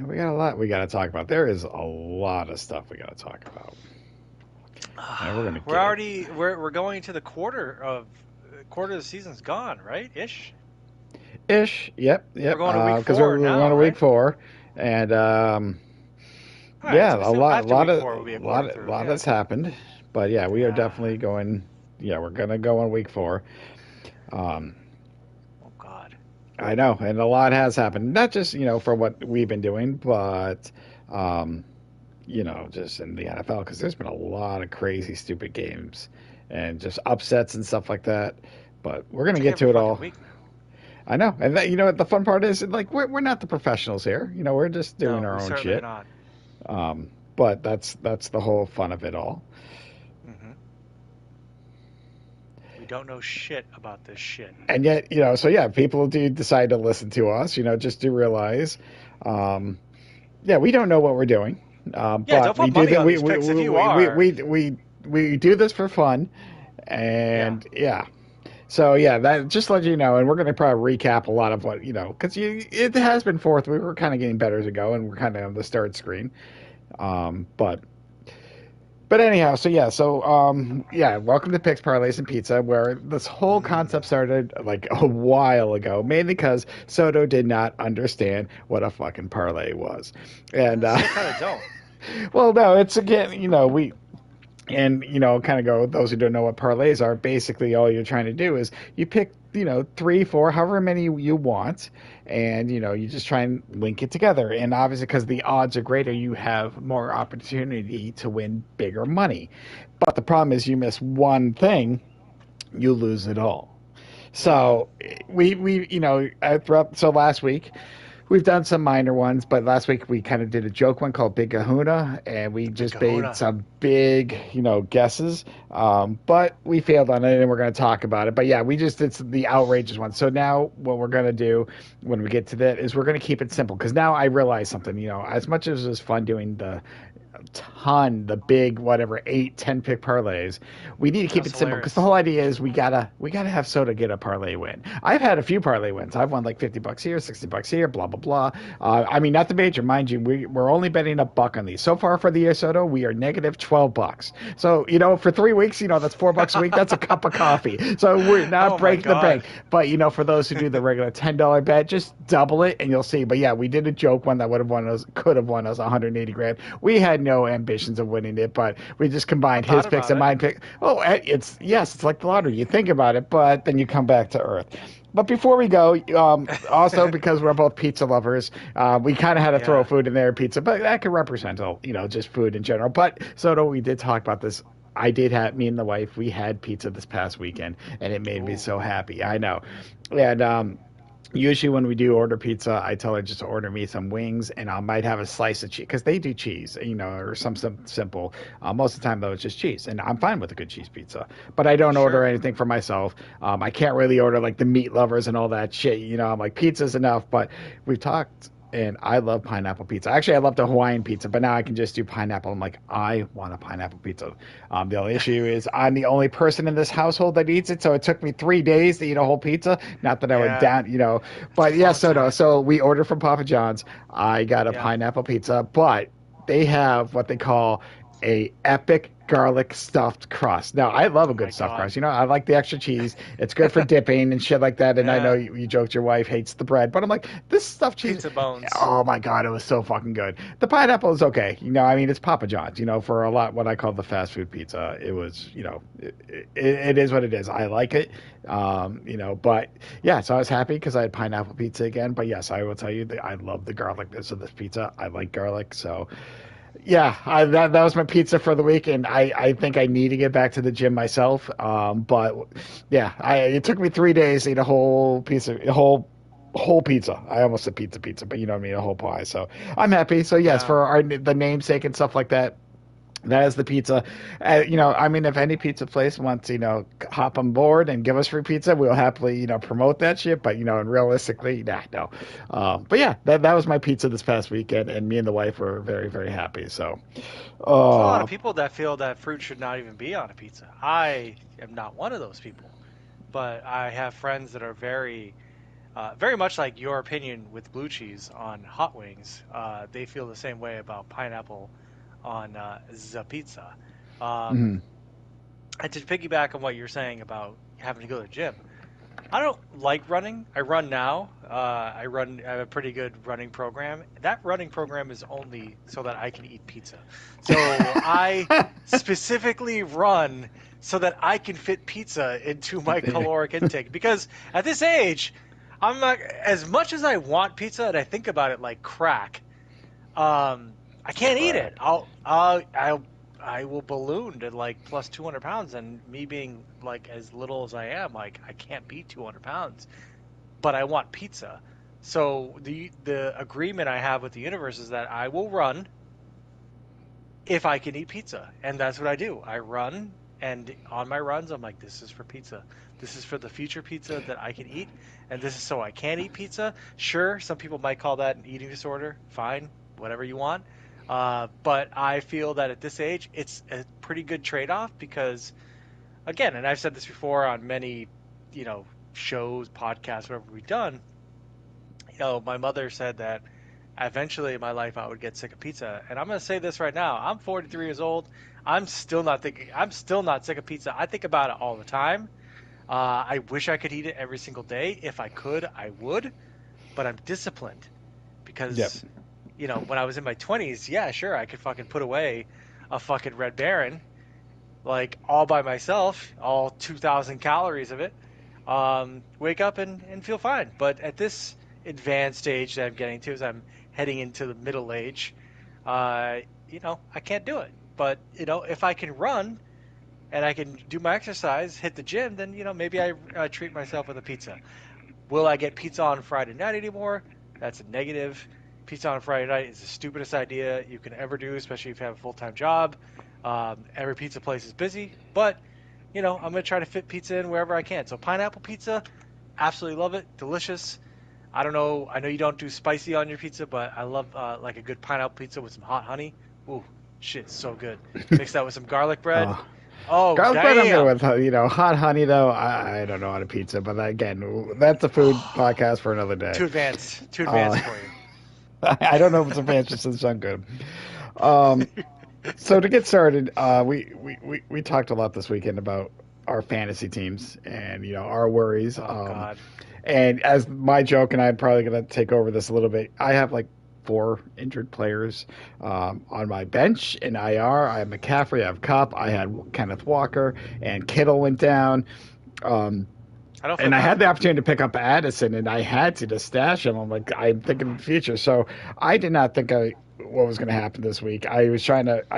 We got a lot we got to talk about. There is a lot of stuff we got to talk about, and we're gonna We're get it. already we're going to the quarter of the season's gone, right? Ish. Ish. Yep. We're Yep. going to week Because four we're going now, to week right? four, and All right, yeah, so we still a after lot week of, four will be a quarter through. lot Yeah. has happened. But yeah, we are Yeah. definitely going. Yeah, we're gonna go on week four. Um, Oh God. I know, and a lot has happened. Not just for what we've been doing, but um, just in the NFL because there's been a lot of crazy, stupid games and just upsets and stuff like that. But we're gonna It's like get every to it fucking all. week, man. I know, and that, what the fun part is, like we're not the professionals here. We're just doing No, our we own certainly are shit. not. But that's the whole fun of it all. Hmm. We don't know shit about this shit. And yet, so yeah, people do decide to listen to us. Just to realize, um, yeah, we don't know what we're doing, Yeah, don't but we put do money that. on these picks if you are. We do this for fun, Yeah. and yeah. So yeah, that just let you know, and we're going to probably recap a lot of what because it has been fourth. We were kind of getting better as we go, and we're kind of on the start screen. But anyhow, so yeah, yeah, welcome to Picks, Parlays, and Pizza, where this whole concept Mm. started like a while ago, mainly because Soto did not understand what a fucking parlay was, and I still kind of don't. well, no, it's again, we and kind of go those who don't know what parlays are. Basically, all you're trying to do is you pick three, four, however many you want, and you just try and link it together. And obviously, because the odds are greater, you have more opportunity to win bigger money. But the problem is, you miss one thing, you lose it all. Mm. So we throughout so last week we've done some minor ones, but last week we kind of did a joke one called Big Kahuna, and we The big just made kahuna. some big, guesses. But we failed on it, and we're going to talk about it. But yeah, we just did the outrageous one. So now what we're going to do when we get to that is we're going to keep it simple because now I realize something. As much as it was fun doing the big whatever 8, 10 pick parlays. We need to That keep was it simple because the hilarious. whole idea is we gotta have Soda get a parlay win. I've had a few parlay wins. I've won like $50 here, $60 here, blah blah blah. I mean, not the major, mind you. We're only betting $1 on these so far for the year. Soda, we are negative $12. So for 3 weeks, that's $4 a week. That's a cup of coffee. So we're not Oh my breaking the God. bank. But for those who do the regular $10 bet, just double it and you'll see. But yeah, we did a joke one that would have won us, could have won us 180 grand. We had no ambitions of winning it, but we just I combined his thought picks about and it. my pick. Oh, it's like the lottery. You think about it, but then you come back to earth. But before we go, also because we're both pizza lovers, we kind of had to throw Yeah. food in there, pizza, but that could represent just food in general. But Soto, we did talk about this. I did have me and the wife. We had pizza this past weekend, and it made me Ooh. so happy. I know, and usually when we do order pizza, I tell her just to order me some wings, and I might have a slice of cheese because they do cheese, or some simple. Most of the time though, it's just cheese, and I'm fine with a good cheese pizza. But I don't order Sure. anything for myself. I can't really order like the meat lovers and all that shit. I'm like pizza's enough. But we've talked. And I love pineapple pizza. Actually, I love the Hawaiian pizza, but now I can just do pineapple. I'm like, I want a pineapple pizza. The only issue is I'm the only person in this household that eats it, so it took me 3 days to eat a whole pizza. Not that I would Yeah. down. It's a But yeah, long so no. time. So we ordered from Papa John's. I got a Yeah. pineapple pizza, but they have what they call a epic garlic stuffed crust. Now, I love a Oh good my stuffed God. crust. I like the extra cheese. It's good for dipping and shit like that. And I know Yeah. you joked your wife hates the bread, but I'm like, this stuffed cheese. Pizza bones. Oh my god, it was so fucking good. The pineapple is okay. I mean, it's Papa John's. For a lot what I call the fast food pizza, it was, it is what it is. I like it. But yeah, so I was happy because I had pineapple pizza again. But yes, I will tell you that I love the garlicness of this pizza. I like garlic, so yeah, that was my pizza for the week, and I think I need to get back to the gym myself. But yeah, it took me 3 days to eat a whole pizza. I almost said pizza, but you know what I mean, a whole pie. So I'm happy. So yes, Yeah. for the namesake and stuff like that. That is the pizza. I mean, if any pizza place wants, hop on board and give us free pizza, we'll happily, promote that shit. But, and realistically, nah, no. But yeah, that was my pizza this past weekend, and me and the wife were very, very happy. So, There's a lot of uh, people that feel that fruit should not even be on a pizza. I am not one of those people, but I have friends that are very very much like your opinion with blue cheese on hot wings. They feel the same way about pineapple on the pizza. Um, Hmm. and to piggyback on what you're saying about having to go to the gym, I don't like running. I run now. I have a pretty good running program. That running program is only so that I can eat pizza. So I specifically run so that I can fit pizza into my caloric intake because at this age, I'm not as much as I want pizza and I think about it like crack. I can't eat it. Crack. I will balloon to like plus 200 pounds, and me being like as little as I am, like I can't beat 200 pounds. But I want pizza. So the agreement I have with the universe is that I will run if I can eat pizza, and that's what I do. I run, and on my runs, I'm like, this is for pizza. This is for the future pizza that I can eat, and this is so I can eat pizza. Sure, some people might call that an eating disorder. Fine, whatever you want. But I feel that at this age, it's a pretty good trade-off because, again, and I've said this before on many, you know, shows, podcasts, whatever we've done. You know, my mother said that eventually in my life I would get sick of pizza. And I'm going to say this right now. I'm 43 years old. I'm still not sick of pizza. I think about it all the time. I wish I could eat it every single day. If I could, I would, but I'm disciplined Yep. because, you know, when I was in my 20s, yeah, sure, I could fucking put away a fucking Red Baron like all by myself, all 2,000 calories of it, wake up and feel fine. But at this advanced stage that I'm getting to, as I'm heading into the middle age, uh, you know, I can't do it. But, you know, if I can run and I can do my exercise, hit the gym, then, you know, maybe I treat myself with a pizza. Will I get pizza on Friday night anymore? That's a negative. Pizza on Friday night is the stupidest idea you can ever do, especially if you have a full-time job. Every pizza place is busy, but you know I'm gonna try to fit pizza in wherever I can. So pineapple pizza, absolutely love it, delicious. I don't know, I know you don't do spicy on your pizza, but I love like a good pineapple pizza with some hot honey. Ooh, shit, so good. Mix that with some garlic bread. Oh, Oh garlic bread, I'm good damn! with. Hot honey though. I don't know how to pizza, but again, that's a food podcast for another day. Too Uh, advanced for you. I don't know if it's advanced, just doesn't sound good. Um, so to get started, we talked a lot this weekend about our fantasy teams and our worries. Oh God. And as my joke, and I'm probably going to take over this a little bit. I have like four injured players on my bench in IR. I have McCaffrey, I have Cup, I had Kenneth Walker, and Kittle went down. Um, I don't feel and I bad had for the you. opportunity to pick up Addison, and I had to just stash him. I'm like, I'm thinking of the future. So I did not think what was going to happen this week. I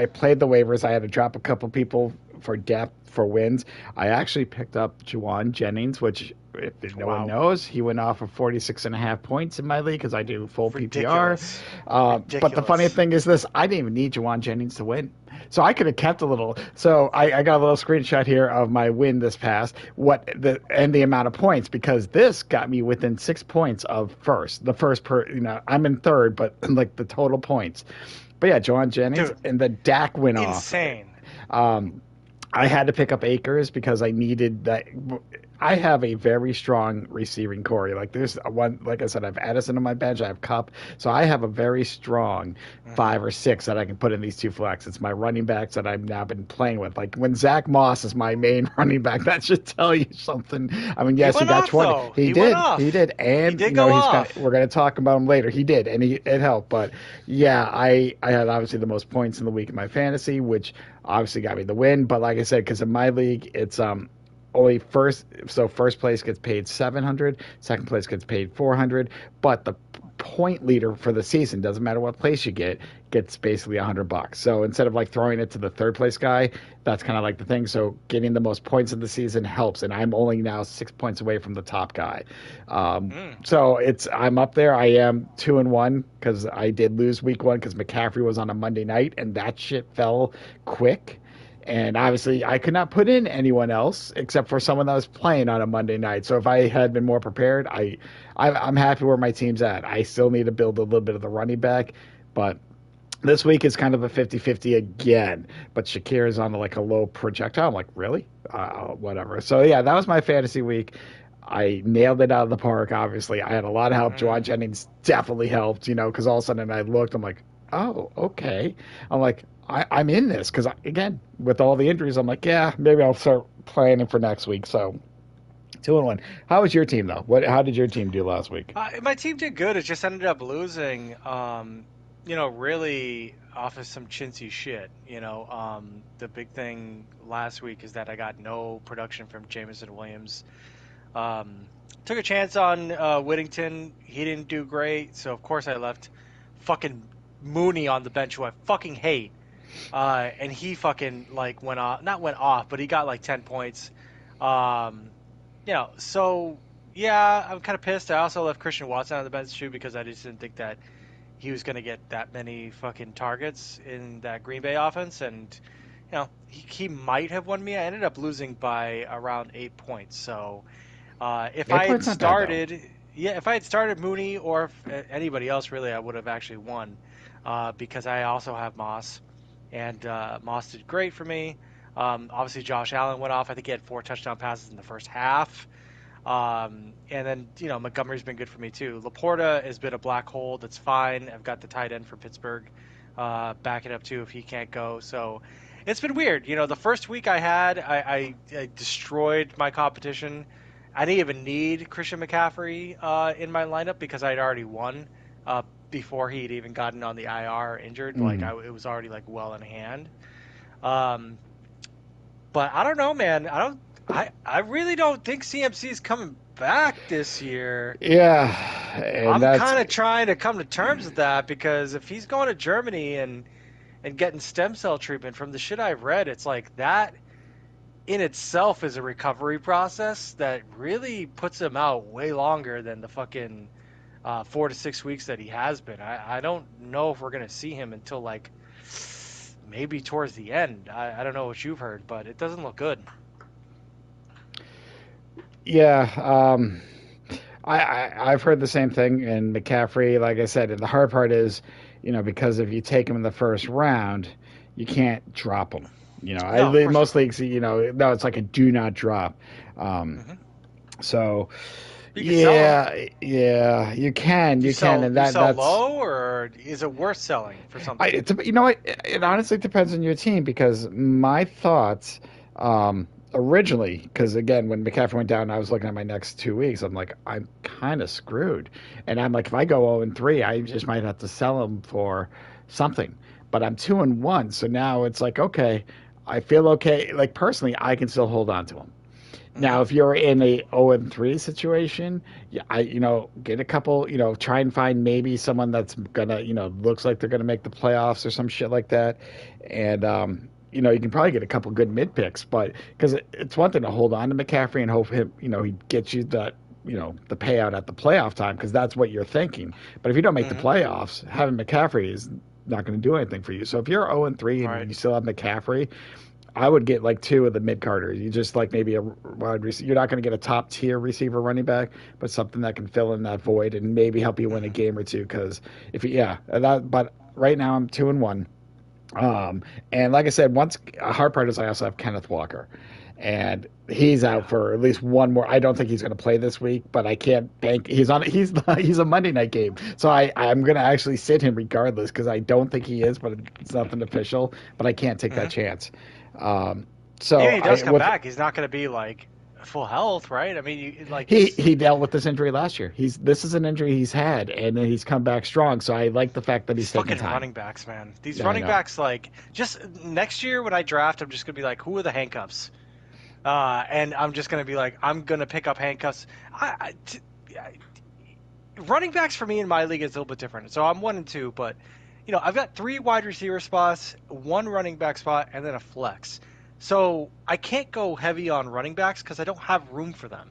played the waivers. I had to drop a couple people for depth for wins. I actually picked up Juwan Jennings, which, if no one Wow. knows, he went off of 46.5 points in my league because I do full PPR. Ridiculous. But the funny Ridiculous. thing is this, I didn't even need Juwan Jennings to win. So I could have kept a little. So I got a little screenshot here of my win this past, the amount of points, because this got me within 6 points of first. The first I'm in third, but like the total points. But yeah, Juwan Jennings, Dude, and the Dak went off. insane. Um, I had to pick up Akers because I needed that. I have a very strong receiving core. Like there's one, like I said, I have Addison on my bench. I have Cup, so I have a very strong Hmm. 5 or 6 that I can put in these two flex. It's my running backs that I've now been playing with. Like when Zach Moss is my main running back, that should tell you something. I mean, He yes, he went got off 20. though. He He went did, he off. did, He and did go he's gonna. off. We're gonna talk about him later. He did, and it helped. But yeah, I had obviously the most points in the week in my fantasy, which obviously got me the win. But like I said, because in my league, it's only first place gets paid 700, second place gets paid 400, but the point leader for the season, doesn't matter what place you get, gets basically $100. So instead of like throwing it to the third place guy, that's kind of like the thing. So getting the most points in the season helps, and I'm only now 6 points away from the top guy. Mm. So I'm up there. I am 2-1 because I did lose week one because McCaffrey was on a Monday night, and that shit fell quick. And obviously, I could not put in anyone else except for someone that was playing on a Monday night. So if I had been more prepared, I'm happy where my team's at. I still need to build a little bit of the running back, but this week is kind of a 50-50 again. But Shakir is on like a low projectile. I'm like, really? Whatever. So yeah, that was my fantasy week. I nailed it out of the park. Obviously, I had a lot of help. Hmm. Juwan Jennings definitely helped, because all of a sudden I looked, I'm like, oh, okay. I'm like, I'm in this because again, with all the injuries, I'm like, yeah, maybe I'll start planning for next week. So 2-1. How was your team though? How did your team do last week? My team did good. It just ended up losing. Really off of some chintzy shit. The big thing last week is that I got no production from Jameson Williams. Um, Took a chance on Whittington. He didn't do great, so of course I left fucking Mooney on the bench, who I fucking hate. And he fucking like went off, not went off, but he got like 10 points. Um, so yeah, I'm kind of pissed. I also left Christian Watson on the bench too because I just didn't think that he was going to get that many fucking targets in that Green Bay offense, and he might have won me. I ended up losing by around 8 points. So if Eight I had points, not bad though. started, yeah, if I had started Mooney or anybody else, really, I would have actually won because I also have Moss, and Moss did great for me. Obviously, Josh Allen went off. I think he had 4 touchdown passes in the first half. And then, Montgomery's been good for me too. Laporta has been a black hole. That's fine. I've got the tight end from Pittsburgh backing up too if he can't go. So it's been weird. The first week I destroyed my competition. I didn't even need Christian McCaffrey in my lineup because I'd already won before he'd even gotten on the IR injured. Like Mm. it was already like well in hand. Um, but I don't know, man. I really don't think CMC is coming back this year. Yeah, and I'm that's kind of trying to come to terms with that because if he's going to Germany and getting stem cell treatment from the shit I've read, it's like that in itself is a recovery process that really puts him out way longer than the fucking 4 to 6 weeks that he has been. I don't know if we're gonna see him until like maybe towards the end. I don't know what you've heard, but it doesn't look good. yeah. I've heard the same thing. And McCaffrey, like I said, and the hard part is, because if you take him in the first round, you can't drop him. No, of course Most not. leagues, no, it's like a do not drop. Um, Hmm. so You can sell them. you can, and Do you sell that's low, or is it worth selling for something? you know what? It honestly depends on your team because my thoughts originally, because again, when McCaffrey went down, I was looking at my next 2 weeks. I'm like, I'm kind of screwed, and I'm like, if I go 0-3, I just might have to sell him for something. But I'm 2-1, so now it's like, okay, I feel okay. Like personally, I can still hold on to him. Hmm. Now, if you're in a 0-3 situation, yeah, get a couple, try and find maybe someone that's gonna, looks like they're gonna make the playoffs or some shit like that, and you can probably get a couple good mid picks, but because it's one thing to hold on to McCaffrey and hope him, he gets you that, the payout at the playoff time because that's what you're thinking. But if you don't make the Hmm. playoffs, having McCaffrey is not going to do anything for you. So if you're 0-3 and Right. you still have McCaffrey, I would get like two of the mid carders. You just like maybe a wide receiver. You're not going to get a top tier receiver running back, but something that can fill in that void and maybe help you win a Hmm. game or two. Because if yeah, that. But right now I'm 2-1. And like I said, once a hard part is I also have Kenneth Walker, and he's out Yeah. for at least one more. I don't think he's going to play this week, but I can't bank. He's a Monday night game, so I'm going to actually sit him regardless because I don't think he is, but it's nothing official. But I can't take that Hmm. chance. Um, so Even if he does I come with back, he's not going to be like full health, right? I mean, like he this. he dealt with this injury last year. This is an injury he's had, and then he's come back strong. So I like the fact that These he's taking fucking time. running backs, man. These Yeah, I running know. backs, like, just next year when I draft, I'm just gonna be like, who are the handcuffs? And I'm just gonna be like, I'm gonna pick up handcuffs. Running backs for me in my league is a little bit different. So I'm 1 and 2, but I've got 3 wide receiver spots, 1 running back spot, and then a flex. So I can't go heavy on running backs because I don't have room for them.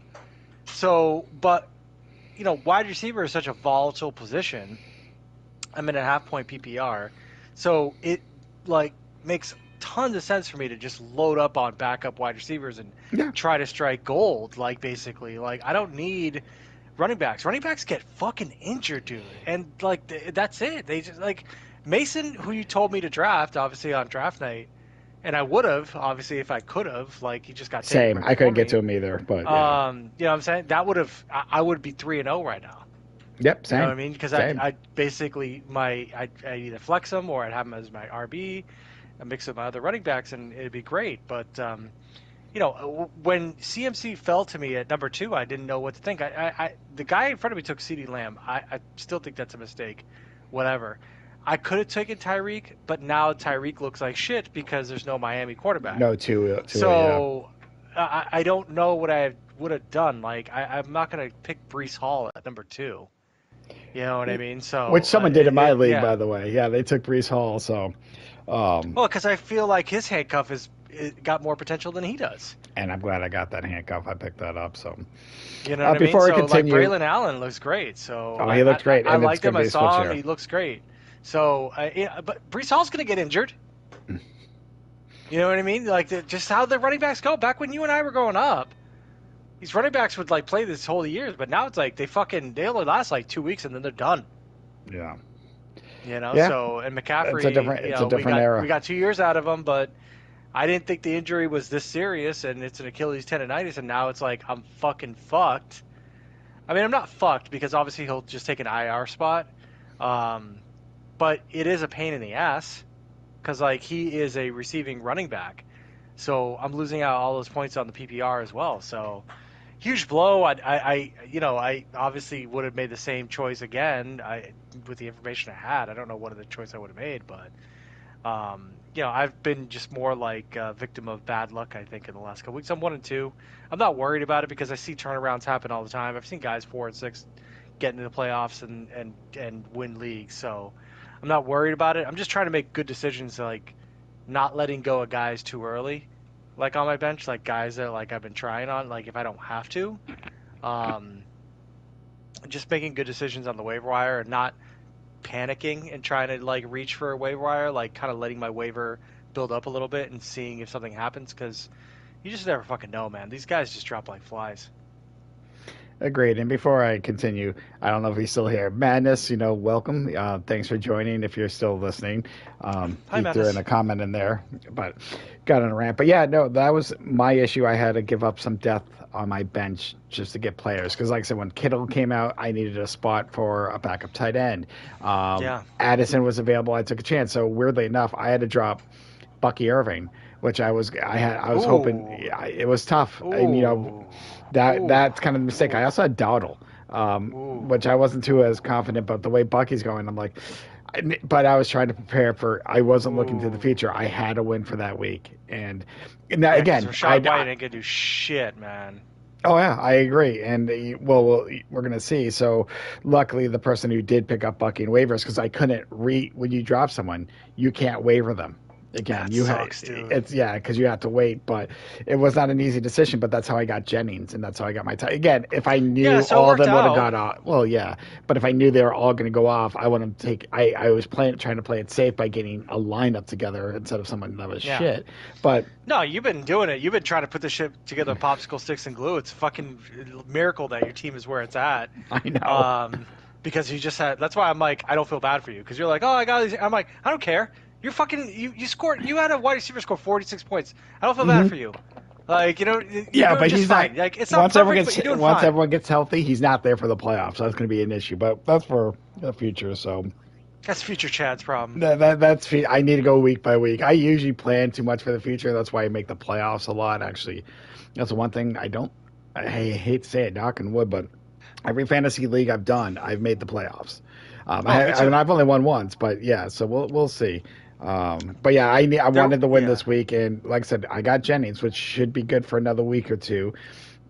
So, but wide receiver is such a volatile position. I'm in a half point PPR, so it like makes tons of sense for me to just load up on backup wide receivers and Yeah, try to strike gold. Like basically, like I don't need running backs. Running backs get fucking injured, dude, and like that's it. They just like Mason, who you told me to draft, obviously on draft night. and I would have obviously if I could have. Like he just got taken Same. right I before couldn't get me. to him either, but yeah. You know what I'm saying? That would have I would be 3-0 right now. Yep. You know what I Same. mean? Because Same. I basically I either flex him or I'd have him as my RB, a mix of my other running backs, and it'd be great. But when CMC fell to me at number 2, I didn't know what to think. The guy in front of me took CeeDee Lamb. I still think that's a mistake. Whatever. I could have taken Tyreek, but now Tyreek looks like shit because there's no Miami quarterback. No, two, yeah. So I don't know what I would have done. Like I'm not gonna pick Brees Hall at number 2. You know what I mean? Which So someone did in my league, yeah. by the way. Yeah, they took Brees Hall. So, um, Well, because I feel like his handcuff is it got more potential than he does. and I'm glad I got that handcuff. I picked that up. So, You know what I mean? before we So like continue, Braylon Allen looks great. So oh, he looked great, I and it's liked going him. to I be a switch saw him. here. He looks great. So yeah, but Brees Hall's gonna get injured. You know what I mean? Like just how the running backs go. Back when you and I were growing up, these running backs would like play this whole years, but now it's like they only last like 2 weeks and then they're done. Yeah, yeah. So and It's a McCaffrey, different. It's a different we era. got 2 years out of him, but I didn't think the injury was this serious, and it's an Achilles tendonitis, and now it's like I'm fucking fucked. I mean, I'm not fucked because obviously he'll just take an IR spot, um, but it is a pain in the ass because like he is a receiving running back, so I'm losing out all those points on the PPR as well. So huge blow. I obviously would have made the same choice again. With the information I had, I don't know what other choice I would have made, but I've been just more like a victim of bad luck. I think in the last couple weeks, I'm 1-2. I'm not worried about it because I see turnarounds happen all the time. I've seen guys 4-6 get into the playoffs and win leagues, so I'm not worried about it. I'm just trying to make good decisions, like not letting go of guys too early, like on my bench, like guys that like I've been trying on, like if I don't have to. Um, just making good decisions on the waiver wire and not panicking and trying to like reach for a waiver wire, like kind of letting my waiver build up a little bit and seeing if something happens because you just never fucking know, man. These guys just drop like flies. Agreed. And before I continue, I don't know if he's still here. Madness, welcome. Thanks for joining. If you're still listening, Hi, he threw in Madness. a comment in there, but got on a rant. But yeah, no, that was my issue. I had to give up some depth on my bench just to get players because, like I said, when Kittle came out, I needed a spot for a backup tight end. Yeah. Addison was available. I took a chance. So weirdly enough, I had to drop Bucky Irving, which I was hoping. Ooh. It was tough. And, Ooh. Ooh. that's kind of the mistake. I Ooh. also had Dowdle, Ooh. which I wasn't too as confident. But the way Bucky's going, I'm like, but I was trying to prepare for. I wasn't looking to the Ooh. future. I had to win for that week, and now Yeah, because again, Rashad White ain't gonna do shit, man. oh yeah, I agree. And we're gonna see. So luckily, the person who did pick up Bucky and waivers because I couldn't when you drop someone, you can't waiver them. Again, That you have sucks, dude. it's yeah because you have to wait, but it was not an easy decision. But that's how I got Jennings, and that's how I got my tie. Again, if I Yeah, knew so it all of worked them would have out. got off, well, yeah. But if I knew they were all going to go off, I wouldn't take. I was trying to play it safe by getting a lineup together instead of someone that was Yeah. shit. But No, you've been doing it. You've been trying to put this shit together, popsicle sticks and glue. It's a fucking miracle that your team is where it's at. I know. Um, because you just had. That's why I'm like, I don't feel bad for you because you're like, oh, I got these. I'm like, I don't care. You're fucking. You scored. You had a wide receiver score 46 points. I don't feel bad Hmm. for you. Like you're Yeah, doing but just he's not. fine. Like it's not perfect, but you're doing Once fine. everyone gets healthy, he's not there for the playoffs. So that's going to be an issue. But that's for the future. So That's future Chad's problem. I need to go week by week. I usually plan too much for the future. That's why I make the playoffs a lot. Actually, that's the one thing I don't. I hate to say it, knock on wood, but every fantasy league I've done, I've made the playoffs. Oh, me I mean, too. I've only won once, but yeah. So we'll see. But yeah, I There. wanted to win Yeah. this week, and like I said, I got Jennings, which should be good for another week or two.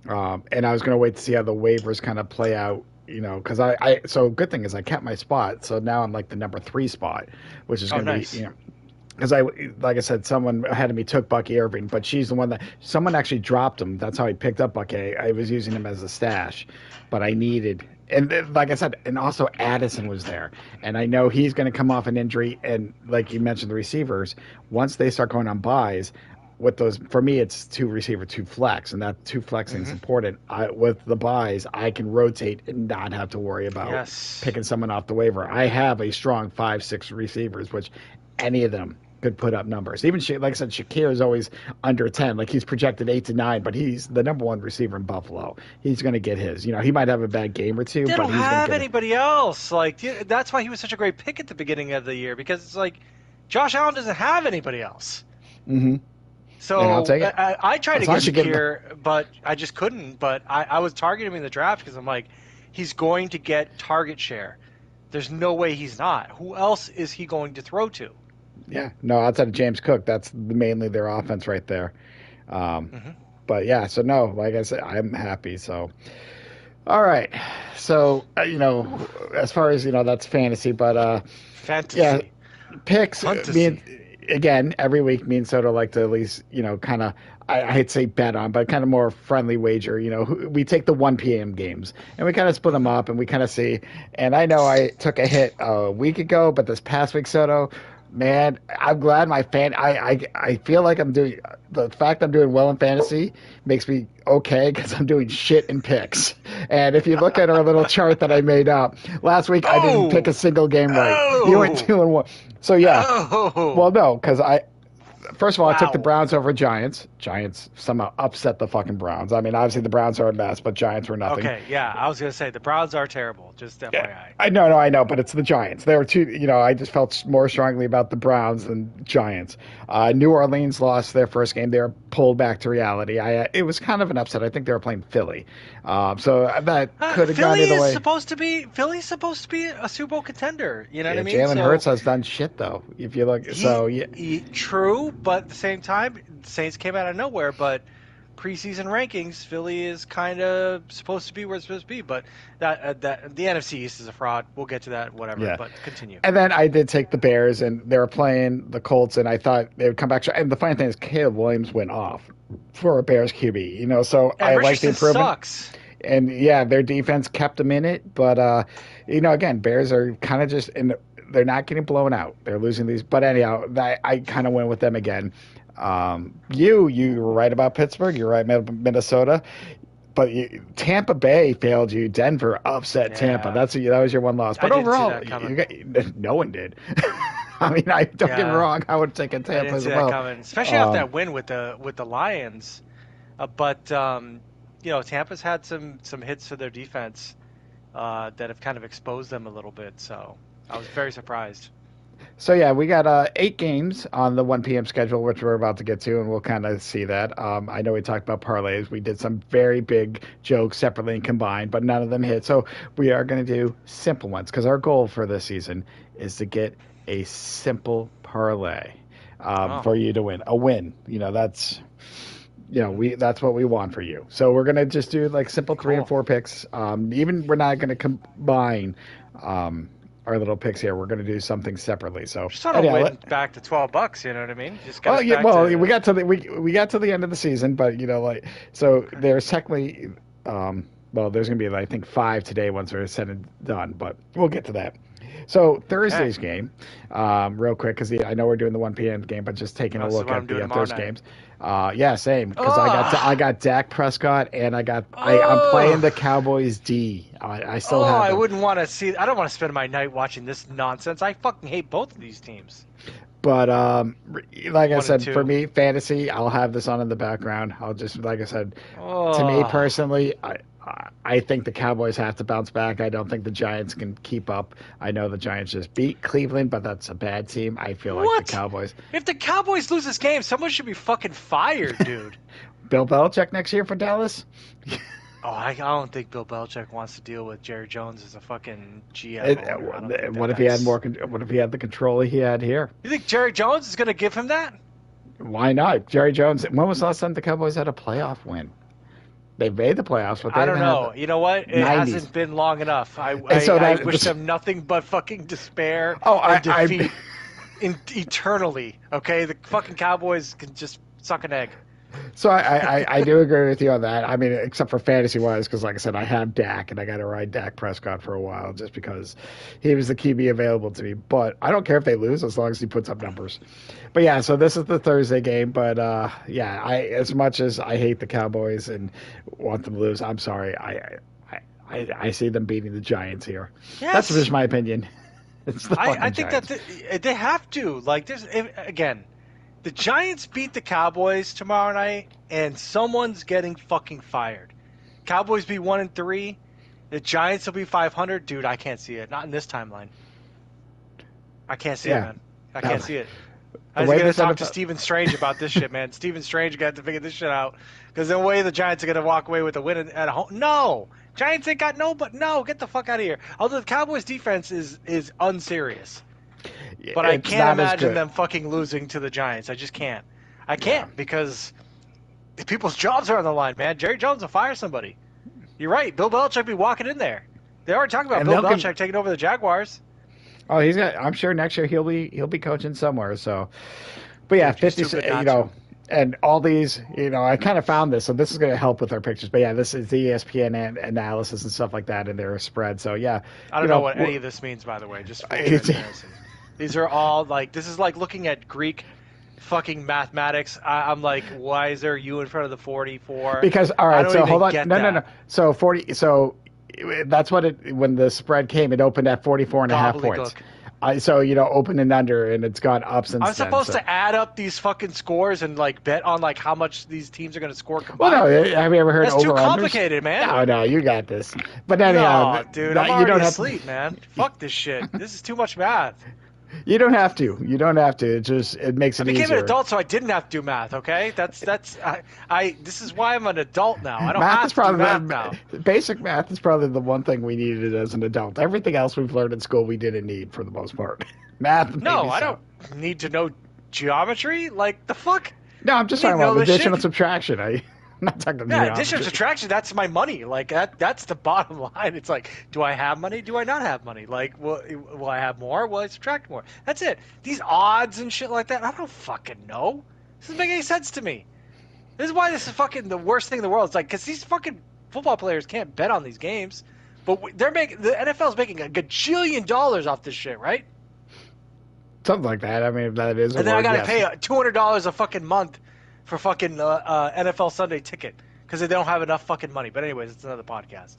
And I was going to wait to see how the waivers kind of play out, because so good thing is I kept my spot. So now I'm like the number 3 spot, which is Oh, going to be, nice. because like I said, someone ahead of me took Bucky Irving, but she's the one that someone actually dropped him. That's how I picked up Bucky. I was using him as a stash, but I needed, and like I said, and also Addison was there, and I know he's going to come off an injury, and like you mentioned, the receivers once they start going on buys. With those, for me, it's 2 receiver, 2 flex, and that 2 flexing is Hmm. important. With the buys, I can rotate and not have to worry about Yes. picking someone off the waiver. I have a strong 5, 6 receivers, which any of them. could put up numbers. Even like I said, Shakir is always under 10. Like he's projected 8 to 9, but he's the number one receiver in Buffalo. He's going to get his. He might have a bad game or two, They but don't he's going to have get it. anybody else. Like that's why he was such a great pick at the beginning of the year because it's like Josh Allen doesn't have anybody else. Mm-hmm. And I'll So take it. I tried to As long get as you get him. Shakir, but I just couldn't. But I was targeting him in the draft because I'm like, he's going to get target share. There's no way he's not. Who else is he going to throw to? Yeah, no, outside of James Cook, that's mainly their offense right there. Um, Mm-hmm. but yeah, so no, like I said, I'm happy. So, all right. So, as far as, that's fantasy, but Fantasy. yeah, picks, Fantasy. again, every week me and Soto like to at least, kind of, I'd say bet on, but kind of more friendly wager. We take the 1 p.m. games and we kind of split them up and we kind of see. And I know I took a hit a week ago, but this past week, Soto, man, I'm glad I feel like I'm doing the fact I'm doing well in fantasy makes me okay because I'm doing shit in picks. And if you look at our little chart that I made up last week, I didn't pick a single game right. You went 2-1. So yeah, well no, because first of all, I took the Wow. Browns over Giants. Giants somehow upset the fucking Browns. I mean, obviously the Browns are a mess, but Giants were nothing. Okay, yeah, I was gonna say the Browns are terrible. Just Yeah, FYI. I know, but it's the Giants. They were two. I just felt more strongly about the Browns than Giants. New Orleans lost their first game. They were pulled back to reality. It was kind of an upset. I think they were playing Philly, so that could have gone either way. Philly's supposed to be a Super Bowl contender. You know Yeah, what I mean? Jalen So Hurts has done shit though. If you look, so yeah. True, but at the same time, the Saints came out of nowhere. But preseason rankings, Philly is kind of supposed to be where it's supposed to be. But that the NFC East is a fraud. We'll get to that, whatever. Yeah. But continue. And then I did take the Bears, and they were playing the Colts, and I thought they would come back. And the funny thing is, Caleb Williams went off for a Bears QB. So And I like the Richardson improvement. sucks. And yeah, their defense kept them in it, but again, Bears are kind of just in. They're not getting blown out. They're losing these, but anyhow, I kind of went with them again. You were right about Pittsburgh. You're right, Minnesota. But Tampa Bay failed you. Denver upset Tampa. Yeah. That was your one loss. But I didn't see overall, that coming. no one did. I mean, don't get me wrong. I would have taken I Tampa didn't as see well. that coming, especially after that win with the Lions. But Tampa's had some hits to their defense that have kind of exposed them a little bit. So I was very surprised. So yeah, we got 8 games on the 1 p.m. schedule, which we're about to get to, and we'll kind of see that. I know we talked about parlays. We did some very big jokes separately and combined, but none of them hit. So we are going to do simple ones because our goal for this season is to get a simple parlay for you to win. A win. That's that's what we want for you. So we're gonna just do like simple 3 and 4 picks. Even we're not gonna combine our little picks here. We're gonna do something separately. So Just want to win back to $12. You know what I mean? Just got we got to the end of the season, but so there's technically there's gonna be I think 5 today once we're said and done, but we'll get to that. So Thursday's game, real quick, because I know we're doing the 1 p.m. game, but just taking a look at the Thursday games. Yeah, same. Because I got Dak Prescott and I'm playing the Cowboys D. I still have. I wouldn't want to see. I don't want to spend my night watching this nonsense. I fucking hate both of these teams. But like I said, 1-2. for me, fantasy, I'll have this on in the background. I'll just, like I said, to me personally, I think the Cowboys have to bounce back. I don't think the Giants can keep up. I know the Giants just beat Cleveland, but that's a bad team. I feel like the Cowboys. If the Cowboys lose this game, someone should be fucking fired, dude. Bill Belichick next year for Dallas? I don't think Bill Belichick wants to deal with Jerry Jones as a fucking GM. What if he had more? What if he had the control he had here? You think Jerry Jones is going to give him that? Why not? Jerry Jones. When was the last time the Cowboys had a playoff win? They made the playoffs, but they I don't didn't know. You know what? It 90s. hasn't been long enough. I wish them nothing but fucking despair and defeat eternally. Okay, the fucking Cowboys can just suck an egg. So I do agree with you on that. I mean, except for fantasy-wise, because like I said, I have Dak, and I got to ride Dak Prescott for a while just because he was the QB available to me. But I don't care if they lose as long as he puts up numbers. But yeah, so this is the Thursday game. But as much as I hate the Cowboys and want them to lose, I'm sorry. I see them beating the Giants here. Yes. That's just my opinion. It's the I fucking think that Giants. they have to. Like, again, the Giants beat the Cowboys tomorrow night, and someone's getting fucking fired. Cowboys be 1-3. The Giants will be 500. Dude, I can't see it. Not in this timeline. I can't see it, Yeah. man. I Uh, can't see it. the I was way gonna this talk to NFL, Stephen Strange about this shit, man. Stephen Strange got to figure this shit out because the way the Giants are gonna walk away with a win at home. No, Giants ain't got no. But no, get the fuck out of here. Although the Cowboys defense is unserious, but I it's can't not as imagine good. them fucking losing to the Giants. I just can't. I Yeah. can't because people's jobs are on the line, man. Jerry Jones will fire somebody. You're right. Bill Belichick be walking in there. They already talking about And Bill they'll can. Belichick taking over the Jaguars. Oh, he's got. I'm sure next year he'll be coaching somewhere. So, but yeah, Dude, he's 50. too good You not know, to. and all these. You know, I kind of found this, so this is going to help with our pictures. But yeah, this is the ESPN analysis and stuff like that, and their spread. So yeah, I you don't know know, what any of this means, by the way. Just full it's, transparency. These are all like this is like looking at Greek fucking mathematics. I'm like, why is there a U in front of the 44? because all I right. don't So hold even on. get No, no, no. that. So 40. So that's what it when the spread came. It opened at 44 and a half points. Gobbledygook. So open and under, and it's gone up I'm since then. supposed So. to add up these fucking scores and like bet on like how much these teams are going to score Well, combined. no. Have you ever heard That's too over unders? complicated, man. No, no, you got this. But anyhow, No, dude, I'm you already don't have asleep, man. Fuck this shit. This is too much math. you don't have to. You don't have to. It makes I it became an easier. adult, so I didn't have to do math. Okay, I this is why I'm an adult now. I don't Math is have to do probably math now. basic math is probably the one thing we needed as an adult. Everything else we've learned in school we didn't need for the most part. Math No, maybe I so. don't need to know geometry. Like the fuck? No, I'm You just need talking to know about this addition and shit. subtraction. I'm not talking about Yeah, addition or geometry. subtraction, that's my money. Like that's the bottom line. It's like, do I have money? Do I not have money? Like, will I have more? Will I subtract more? That's it. These odds and shit like that, I don't fucking know. This doesn't make any sense to me. This is why this is fucking the worst thing in the world. It's like, because these fucking football players can't bet on these games, but they're making the NFL's making a gajillion dollars off this shit, right? Something like that. I mean, if that is a And then I word, got to yes. pay $200 a fucking month for fucking NFL Sunday ticket because they don't have enough fucking money. But anyways, it's another podcast.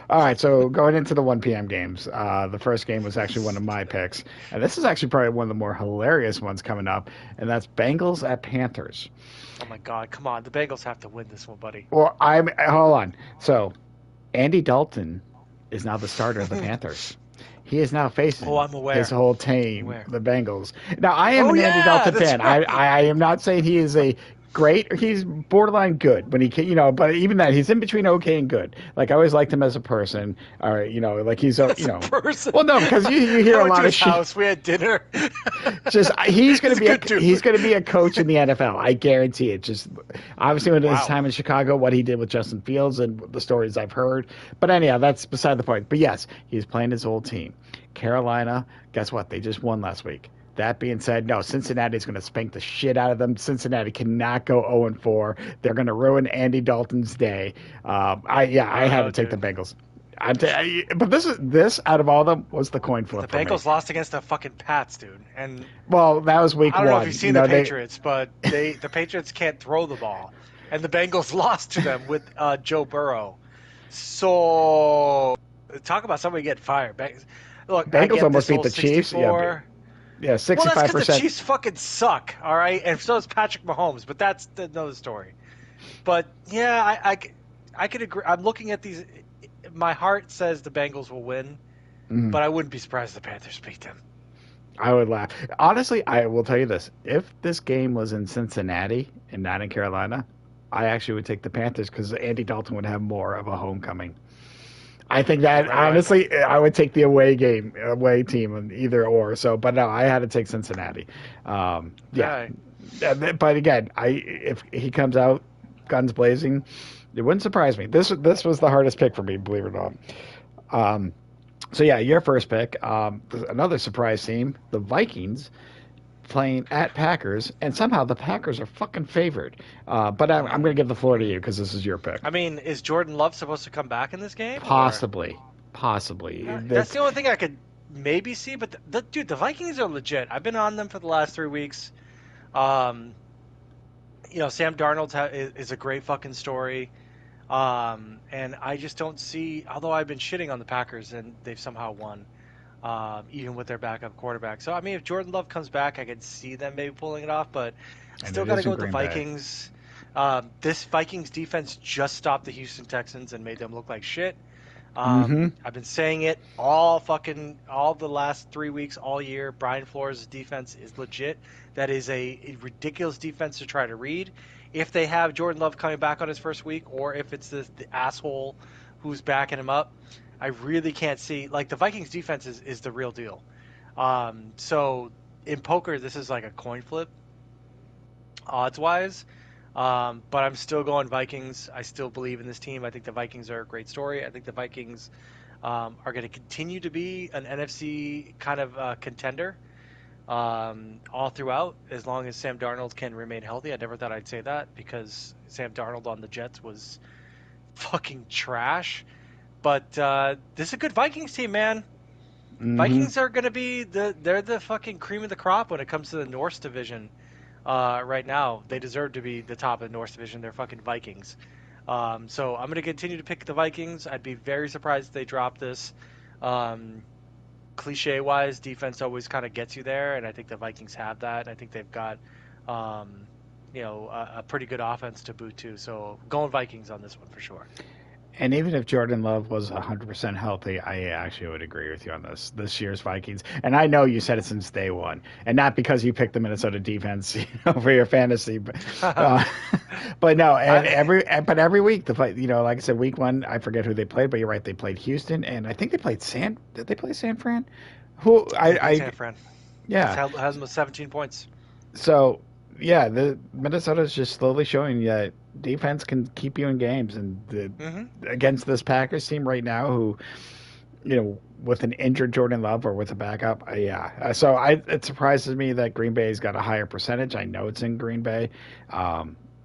All right, so going into the 1 p.m. games, the first game was actually one of my picks, and this is actually probably one of the more hilarious ones coming up, and that's Bengals at Panthers. Oh my God, come on. The Bengals have to win this one, buddy. Well, hold on. So, Andy Dalton is now the starter of the Panthers. He is now facing Oh, I'm aware. his whole team, Aware. the Bengals. Now, I am Oh, an Andy yeah, Dalton that's fan. right. I am not saying he is a great. He's borderline good when he can, but even that he's in between okay and good. Like I always liked him as a person, or like he's a Person. Well, no, because you hear I a went lot to of his shit. house. We had dinner. Just he's going to He's be a good dude. he's going to be a coach in the NFL. I guarantee it. Just obviously with his Wow. time in Chicago, what he did with Justin Fields and the stories I've heard. But anyhow, that's beside the point. But yes, he's playing his old team. Carolina, guess what? They just won last week. That being said, no, Cincinnati's going to spank the shit out of them. Cincinnati cannot go 0-4. They're going to ruin Andy Dalton's day. I had to take the Bengals. But this out of all of them was the coin flip The for me. Bengals lost against the fucking Pats, dude. And Well, that was week I one. don't know if you've seen the Patriots, but the Patriots can't throw the ball, and the Bengals lost to them with Joe Burrow. So talk about somebody getting fired. Look, I Bengals get almost this beat whole the Chiefs. 64. Yeah, Well, that's because the 65%. Chiefs fucking suck, all right, and so does Patrick Mahomes. But that's another story. But yeah, I could agree. I'm looking at these. My heart says the Bengals will win, but I wouldn't be surprised if the Panthers beat them. I would laugh. Honestly, I will tell you this. If this game was in Cincinnati and not in Carolina, I actually would take the Panthers because Andy Dalton would have more of a homecoming. I think that, Right. honestly, I would take the away team, either or. So, but no, I had to take Cincinnati. Yeah. But again, if he comes out guns blazing, it wouldn't surprise me. This was the hardest pick for me, believe it or not. So yeah, your first pick. Another surprise team, the Vikings, playing at Packers, and somehow the Packers are fucking favored. But I'm going to give the floor to you because this is your pick. I mean, is Jordan Love supposed to come back in this game? Possibly. That's the only thing I could maybe see. But dude, the Vikings are legit. I've been on them for the last 3 weeks. Sam Darnold is a great fucking story. And I just don't see. Although I've been shitting on the Packers and they've somehow won. even with their backup quarterback. So I mean, if Jordan Love comes back, I could see them maybe pulling it off, but And still it got to is go in with the Green Bay. Vikings. This Vikings defense just stopped the Houston Texans and made them look like shit. Mm-hmm. I've been saying it all the last 3 weeks, all year. Brian Flores' defense is legit. That is a ridiculous defense to try to read. If they have Jordan Love coming back on his first week, or if it's the asshole who's backing him up, I really can't see. Like the Vikings defense is the real deal. So in poker, this is like a coin flip odds wise. But I'm still going Vikings. I still believe in this team. I think the Vikings are a great story. I think the Vikings are going to continue to be an NFC kind of contender all throughout, as long as Sam Darnold can remain healthy. I never thought I'd say that because Sam Darnold on the Jets was fucking trash. But this is a good Vikings team, man. Mm-hmm. Vikings are going to be they're the fucking cream of the crop when it comes to the North Division. Right now, they deserve to be the top of the North Division. They're fucking Vikings. So I'm going to continue to pick the Vikings. I'd be very surprised if they drop this. Um, Cliche wise, defense always kind of gets you there, and I think the Vikings have that. I think they've got, um, a pretty good offense to boot too. So going Vikings on this one for sure. And even if Jordan Love was 100% healthy, I actually would agree with you on this year's Vikings. And I know you said it since day one, and not because you picked the Minnesota defense, for your fantasy, but uh, but no, and I, every week the fight, like I said, week one, I forget who they played, but you're right, they played Houston, and I think they played San. Did they play San Fran? Who they beat I San Fran. yeah. Has them with 17 points. So yeah, the Minnesota's just slowly showing that defense can keep you in games, and Hmm. against this Packers team right now, who with an injured Jordan Love or with a backup, yeah. So it surprises me that Green Bay's got a higher percentage. I know it's in Green Bay.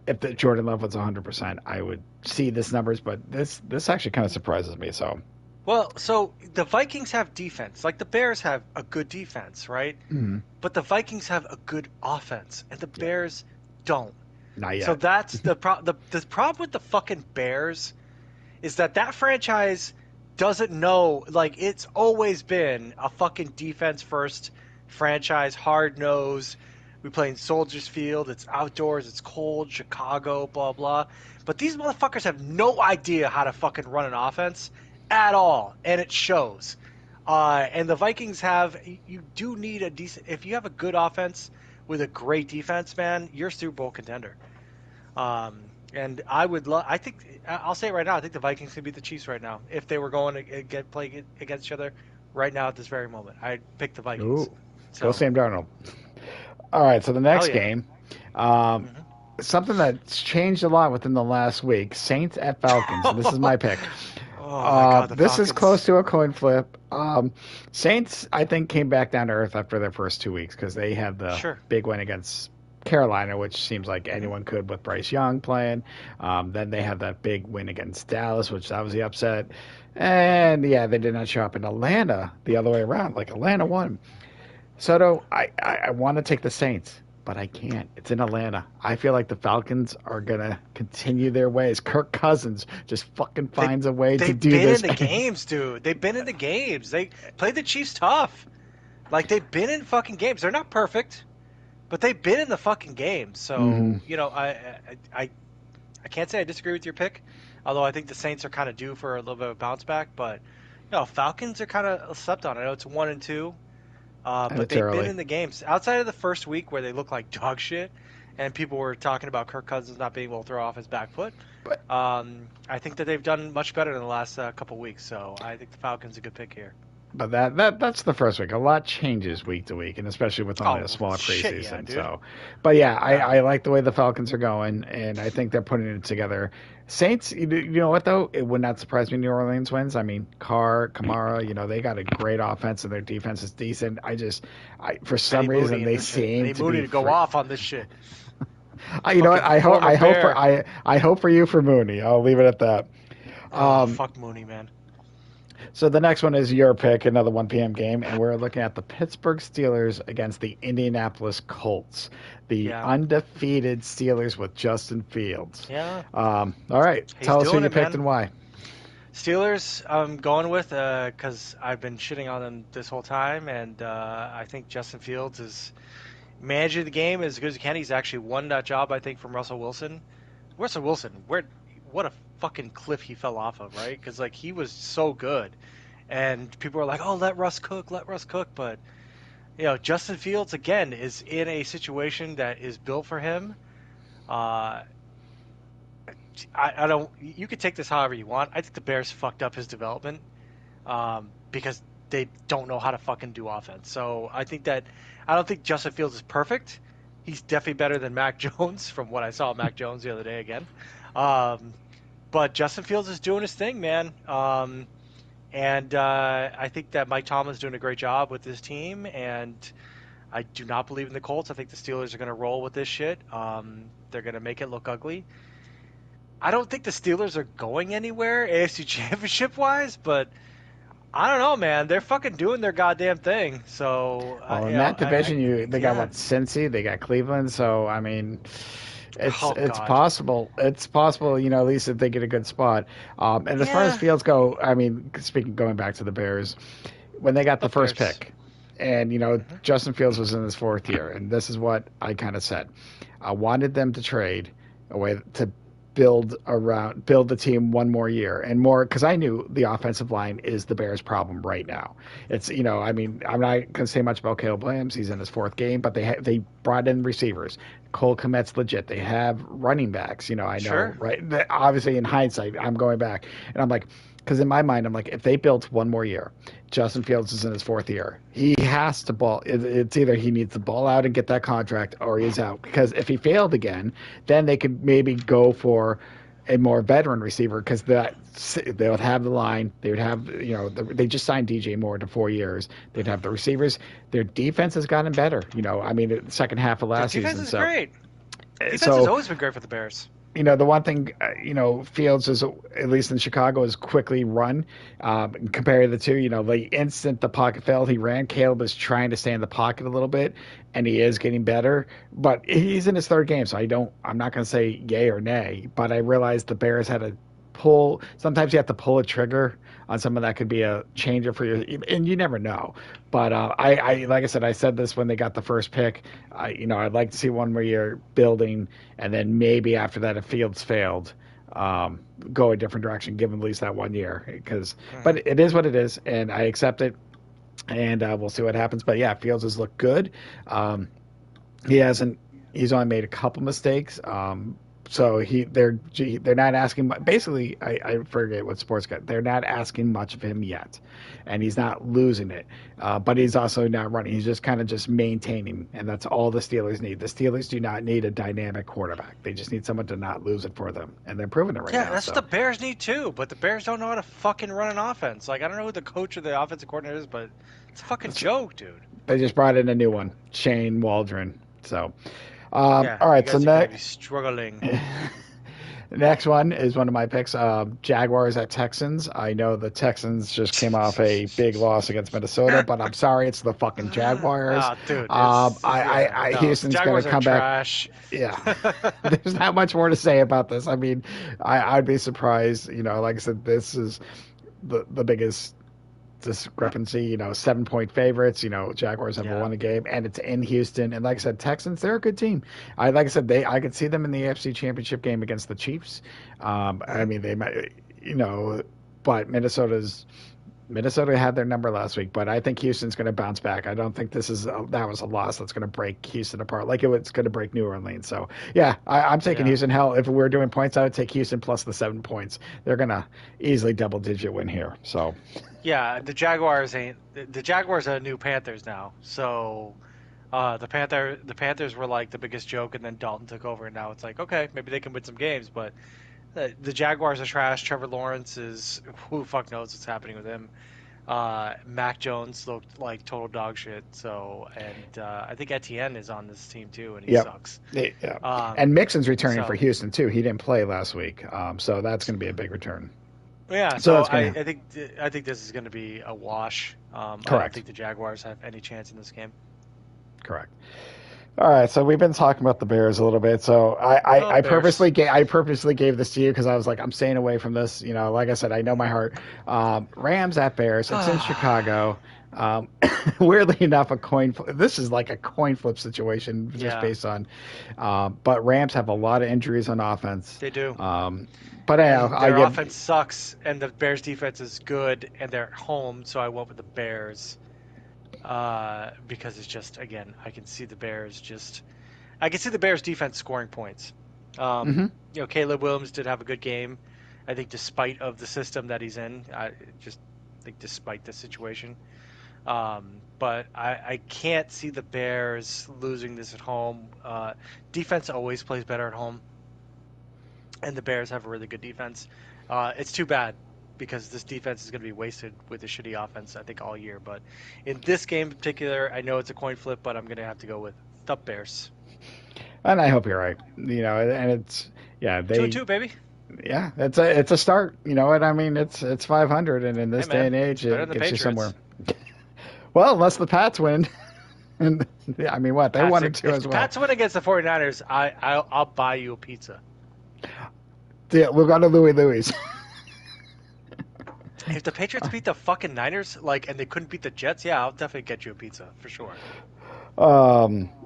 If the Jordan Love was 100%, I would see this numbers, but this actually kind of surprises me. So Well, so the Vikings have defense. Like the Bears have a good defense, right? mm, But the Vikings have a good offense, and the yeah, Bears don't. not So yet. that's the problem with the fucking Bears is that franchise doesn't know, like it's always been a fucking defense first franchise, hard nose. We play in Soldiers Field, it's outdoors, it's cold, Chicago, blah blah. But these motherfuckers have no idea how to fucking run an offense at all, and it shows. And the Vikings have, you do need a decent, if you have a good offense with a great defense, man, you're a Super Bowl contender. And I would love. I think I'll say it right now. I think the Vikings could beat the Chiefs right now if they were going to get play against each other right now at this very moment. I'd pick the Vikings. Ooh, go So Sam Darnold. All right, so the hell next yeah. game, um, Hmm. something that's changed a lot within the last week: Saints at Falcons, and this is my pick. Oh my God, the This is close Falcons. to a coin flip. Saints, I think, came back down to earth after their first 2 weeks because they had the Sure. big win against Carolina, which seems like Hmm. anyone could with Bryce Young playing. Then they had that big win against Dallas, which that was the upset. And yeah, they did not show up in Atlanta the other way around. Like Atlanta won. Soto, I want to take the Saints, but I can't. It's in Atlanta. I feel like the Falcons are gonna continue their ways. Kirk Cousins just fucking They finds a way to they've do been in this. the games, dude. They've been in the games. They played the Chiefs tough. Like they've been in fucking games. They're not perfect, but they've been in the fucking games. Hmm. So I can't say I disagree with your pick, although I think the Saints are kind of due for a little bit of a bounce back. But Falcons are kind of slept on. I know it's 1-2, And but it's they've been early. in the games outside of the first week where they look like dog shit, and people were talking about Kirk Cousins not being able to throw off his back foot. But I think that they've done much better in the last couple weeks. So I think the Falcons are a good pick here. that's the first week. A lot changes week to week, and especially with only a Oh smaller shit, yeah, preseason. dude. So, but yeah, Yeah. I like the way the Falcons are going, and I think they're putting it together. Saints, you know what though? It would not surprise me. New Orleans wins. I mean, Carr, Kamara, they got a great offense, and their defense is decent. For I some need reason, Mooney in they this shit. I seem need to Mooney be to go free. off on this shit. You know what? Fucking former Bear. I hope for you for Mooney. I'll leave it at that. Oh, Um, fuck Mooney, man. so the next one is your pick, another 1 p.m. game, and we're looking at the Pittsburgh Steelers against the Indianapolis Colts, the Yeah. undefeated Steelers with Justin Fields. Yeah. All right, He's tell us who doing you it, picked man. and why. Steelers, I'm going with because I've been shitting on them this whole time, and I think Justin Fields is managing the game as good as he can. He's actually won that job, I think, from Russell Wilson. Russell Wilson, what a fucking cliff he fell off of, right? Because like he was so good, and people were like, "Oh, let Russ cook," but Justin Fields again is in a situation that is built for him. Uh, I don't. You could take this however you want. I think the Bears fucked up his development because they don't know how to fucking do offense. So I don't think Justin Fields is perfect. He's definitely better than Mac Jones from what I saw of Mac Jones the other day again. Um, but Justin Fields is doing his thing, man. And I think that Mike Tomlin's doing a great job with his team. And I do not believe in the Colts. I think the Steelers are going to roll with this shit. They're going to make it look ugly. I don't think the Steelers are going anywhere AFC Championship wise, but I don't know, man. They're fucking doing their goddamn thing. So, Well, in that division, they got yeah. what, Cincy, they got Cleveland. So I mean, Oh it's God. possible. It's possible, at least if they get a good spot. And as far as Yeah. Fields go, I mean, speaking going back to the Bears, when they got the Love first Bears. pick, and Hmm. Justin Fields was in his fourth year, and this is what I kind of said. I wanted them to trade away to build the team one more year and more because I knew the offensive line is the Bears' problem right now. It's I mean I'm not going to say much about Caleb Williams. He's in his fourth game, but they brought in receivers. Cole Kmet's legit. They have running backs. I know Sure. right. Obviously, in hindsight, I'm going back and I'm like, because in my mind, I'm like, if they built one more year, Justin Fields is in his fourth year. He has to ball. It's either he needs to ball out and get that contract, or he's out. Because if he failed again, then they could maybe go for a more veteran receiver because they would have the line. They would have they just signed DJ Moore to 4 years. They'd have the receivers. Their defense has gotten better. I mean, the second half of Their last defense season. is So great. Defense has so always been great for the Bears. the one thing, Fields is, at least in Chicago, is quickly run. Compared to the two, the instant the pocket failed, he ran. Caleb is trying to stay in the pocket a little bit, and he is getting better. But he's in his third game, so I'm not going to say yay or nay. But I realized the Bears had to pull. Sometimes you have to pull a trigger on someone that could be a changer for your, and you never know. But like I said, I said this when they got the first pick. I'd like to see one where you're building, and then maybe after that, if Fields failed, go a different direction, give him at least that 1 year. Hmm. But it is what it is, and I accept it, and we'll see what happens. But yeah, Fields has looked good. Um, he hasn't. He's only made a couple mistakes. So they're not asking. Basically, I forget what sports got. They're not asking much of him yet, and he's not losing it. But he's also not running. He's just kind of just maintaining, and that's all the Steelers need. The Steelers do not need a dynamic quarterback. They just need someone to not lose it for them, and they're proving it right Yeah, now. that's what the So Bears need too. But the Bears don't know how to fucking run an offense. Like I don't know who the coach or the offensive coordinator is, but it's a fucking joke, dude. they just brought in a new one, Shane Waldron. So Yeah, all you right. So guys are gonna be next. struggling. The next one is one of my picks. Jaguars at Texans. I know the Texans just came off a big loss against Minnesota, but I'm sorry, it's the fucking Jaguars. Ah, dude, it's yeah, no. Houston's going to Jaguars are come back. trash. Yeah, there's not much more to say about this. I mean, I'd be surprised. Like I said, this is the biggest discrepancy. 7-point favorites. Jaguars have Yeah. won a game, and it's in Houston. And like I said, Texans, they're a good team. Like I said, I could see them in the AFC Championship game against the Chiefs. I Hmm. mean, they might, but Minnesota had their number last week, but I think Houston's going to bounce back. I don't think that was a loss that's going to break Houston apart like it was going to break New Orleans. So yeah, I'm taking Yeah. Houston. Hell, if we are doing points, I would take Houston plus the 7 points. They're going to easily double digit win here. So Yeah, the Jaguars ain't the Jaguars are new Panthers now. So the Panthers were like the biggest joke, and then Dalton took over, and now it's like okay, maybe they can win some games, but the Jaguars are trash. Trevor Lawrence is who the fuck knows what's happening with him. Mac Jones looked like total dog shit. So and I think Etienne is on this team too, and he yep. sucks. Yeah. Um, And Mixon's returning for so Houston too. He didn't play last week, so that's going to be a big return. yeah, So so that's going to I think this is going to be a wash. I don't correct. think the Jaguars have any chance in this game. Correct. All right, so we've been talking about the Bears a little bit. So Oh, Bears. I purposely gave this to you because I was like, I'm staying away from this. You know, like I said, I know my heart. Rams at Bears. It's in Chicago. Um, weirdly enough, this is like a coin flip situation just Yeah, based on. But Rams have a lot of injuries on offense. they do. Um, but And I their give. offense sucks, and the Bears defense is good, and they're at home, so I went with the Bears. Because it's just, again, I can see the Bears defense scoring points. Mhm. Caleb Williams did have a good game. I think despite of the system that he's in, I just think despite the situation. But I can't see the Bears losing this at home. Defense always plays better at home, and the Bears have a really good defense. It's too bad because this defense is going to be wasted with the shitty offense, I think, all year. But in this game in particular, I know it's a coin flip, but I'm going to have to go with the Bears. And I hope you're right. You know, and it's yeah, Two and they two, baby. yeah, it's a start. You know what I mean? It's 500, and in Hey, this day man, and age, it's better than it the gets you somewhere. Patriots. Well, unless the Pats win, and yeah, I mean, what they Pats, wanted to if as the well. Pats win against the 49ers, I'll buy you a pizza. Yeah, we've got to Louis. If the Patriots beat the fucking Niners, and they couldn't beat the Jets, yeah, I'll definitely get you a pizza for sure.